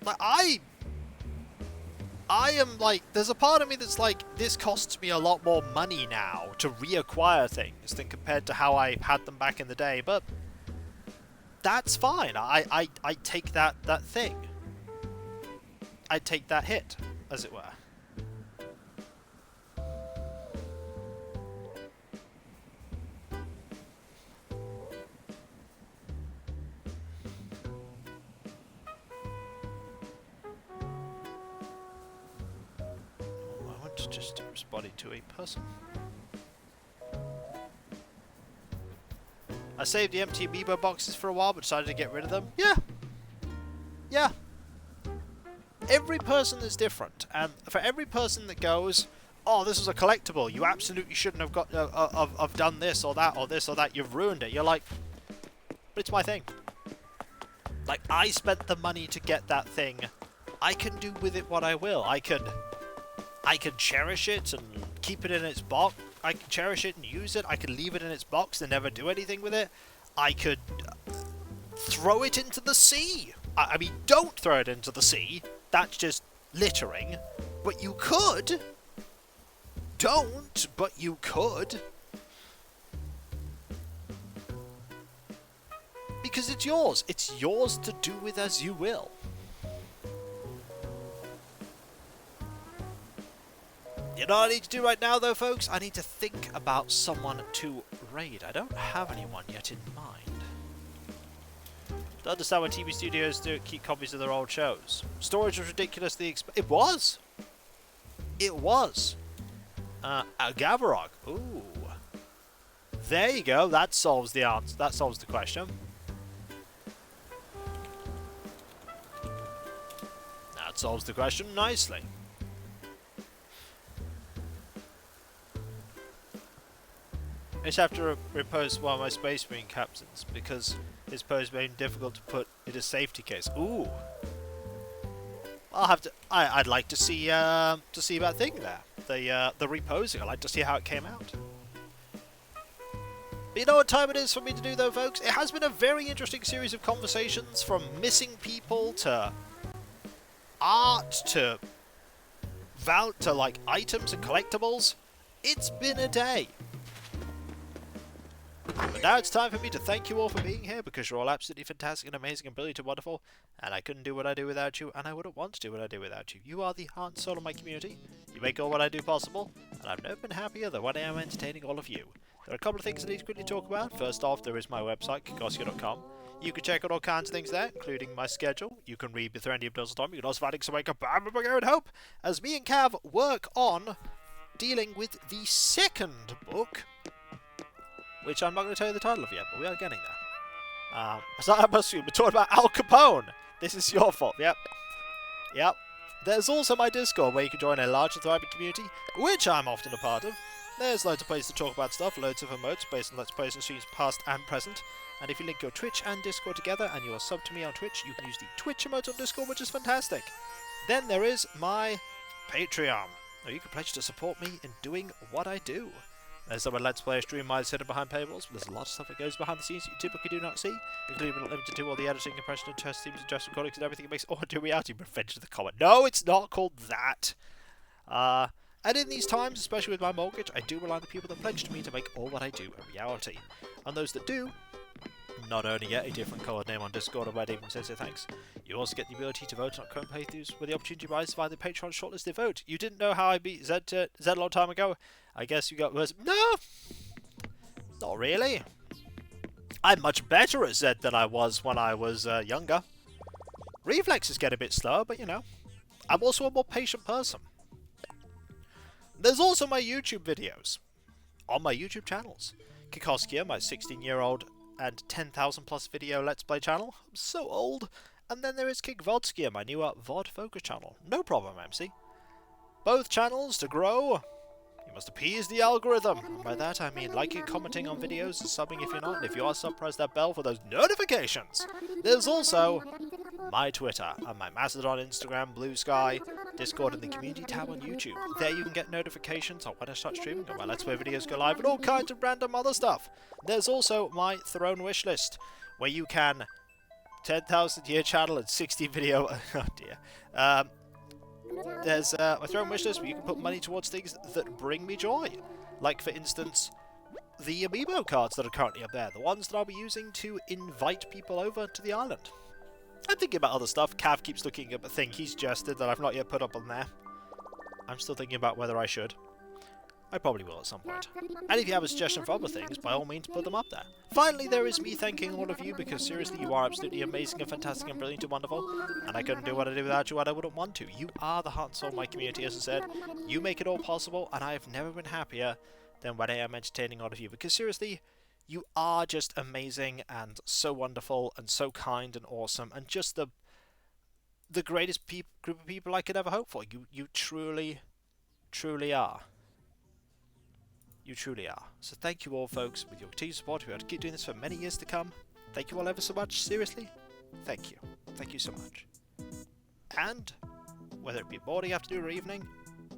Like, I am like, there's a part of me that's like, this costs me a lot more money now to reacquire things than compared to how I had them back in the day, but that's fine. I take that thing. I take that hit, as it were. Just responding to a person. I saved the empty amiibo boxes for a while, but decided to get rid of them. Yeah. Yeah. Every person is different, and for every person that goes, oh, this was a collectible, you absolutely shouldn't have got have done this or that or this or that, you've ruined it. You're like, but it's my thing. Like, I spent the money to get that thing. I can do with it what I will. I can cherish it and keep it in its box. I can cherish it and use it. I can leave it in its box and never do anything with it. I could throw it into the sea. I mean, don't throw it into the sea. That's just littering. But you could. Don't, but you could. Because it's yours. It's yours to do with as you will. You know what I need to do right now, though, folks? I need to think about someone to raid. I don't have anyone yet in mind. To understand why TV studios do keep copies of their old shows. Storage was ridiculously expensive. It was! It was! A Gavarog. Ooh. There you go. That solves the answer. That solves the question. That solves the question nicely. I just have to repost one of my Space Marine captains because his pose made it difficult to put in a safety case. Ooh, I'll have to. I'd like to see that thing there. The reposing. I'd like to see how it came out. But you know what time it is for me to do, though, folks? It has been a very interesting series of conversations, from missing people to art to like items and collectibles. It's been a day. But now it's time for me to thank you all for being here, because you're all absolutely fantastic and amazing and brilliant and wonderful, and I couldn't do what I do without you, and I wouldn't want to do what I do without you. You are the heart and soul of my community. You make all what I do possible, and I've never been happier than when I am entertaining all of you. There are a couple of things I need to quickly talk about. First off, there is my website, kikosia.com. You can check out all kinds of things there, including my schedule. You can read Bethrendium Tom. You can also find Wake Up Bam and Hope, as me and Cav work on dealing with the second book, which I'm not going to tell you the title of yet, but we are getting there. So I must assume we're talking about Al Capone. This is your fault. Yep. There's also my Discord, where you can join a large and thriving community, which I'm often a part of. There's loads of places to talk about stuff, loads of emotes based on Let's Plays and streams past and present. And if you link your Twitch and Discord together and you are sub to me on Twitch, you can use the Twitch emote on Discord, which is fantastic. Then there is my Patreon, where you can pledge to support me in doing what I do. There's some Let's Play stream might hidden behind paywalls, but there's a lot of stuff that goes behind the scenes that you typically do not see, including but not limited to all the editing, compression, and test teams, and just recordings, and everything that makes audio reality. Revenge of the Comet. No, it's not called that. And in these times, especially with my mortgage, I do rely on the people that pledge to me to make all what I do a reality. And those that do not only get a different coloured name on Discord, where Damon says thanks, you also get the ability to vote on current playthroughs, where the opportunity arises via the Patreon shortlisted vote. You didn't know how I beat Zed a long time ago? I guess you got worse. No! Not really. I'm much better at Zed than I was when I was younger. Reflexes get a bit slower, but you know. I'm also a more patient person. There's also my YouTube videos on my YouTube channels. Kikoskia, my 16-year-old and 10,000 plus video Let's Play channel. I'm so old. And then there is Kikvodskia, my newer VOD focus channel. No problem, MC. Both channels to grow. You must appease the algorithm. And by that I mean liking, commenting on videos, and subbing if you're not. And if you are sub, press that bell for those notifications. There's also my Twitter and my Mastodon, Instagram, Blue Sky, Discord, and the community tab on YouTube. There you can get notifications on when I start streaming, and my Let's Play videos go live, and all kinds of random other stuff. There's also my Throne wishlist, where you can 10,000 year channel and 60 video. Oh dear. There's my throne wish list where you can put money towards things that bring me joy. Like, for instance, the amiibo cards that are currently up there. The ones that I'll be using to invite people over to the island. I'm thinking about other stuff. Cav keeps looking at a thing he's suggested that I've not yet put up on there. I'm still thinking about whether I should. I probably will at some point. And if you have a suggestion for other things, by all means put them up there. Finally, there is me thanking all of you, because seriously, you are absolutely amazing and fantastic and brilliant and wonderful, and I couldn't do what I do without you, and I wouldn't want to. You are the heart and soul of my community, as I said. You make it all possible, and I have never been happier than when I am entertaining all of you, because seriously, you are just amazing and so wonderful and so kind and awesome, and just the greatest group of people I could ever hope for. You truly, truly are. You truly are. So thank you all, folks. With your continued support, we have to keep doing this for many years to come. Thank you all ever so much. Seriously, thank you. Thank you so much. And whether it be morning, afternoon, or evening,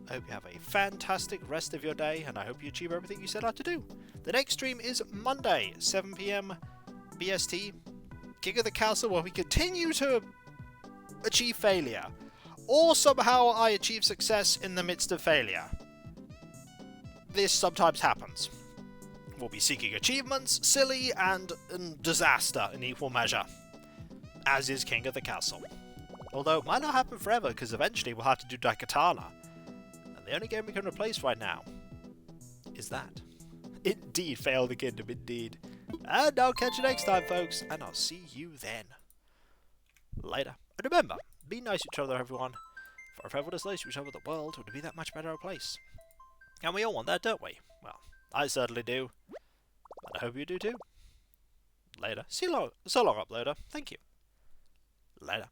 I hope you have a fantastic rest of your day, and I hope you achieve everything you set out to do. The next stream is Monday, 7 PM BST, King of the Castle, where we continue to achieve failure. Or somehow I achieve success in the midst of failure. This sometimes happens. We'll be seeking achievements, silly, and disaster in equal measure. As is King of the Castle. Although it might not happen forever, because eventually we'll have to do Daikatana. And the only game we can replace right now is that. Indeed, Fail the Kingdom, indeed. And I'll catch you next time, folks, and I'll see you then. Later. And remember, be nice to each other, everyone. For if everyone is nice to each other, the world would be that much better a place. And we all want that, don't we? Well, I certainly do. And I hope you do too. Later. So long, uploader. Thank you. Later.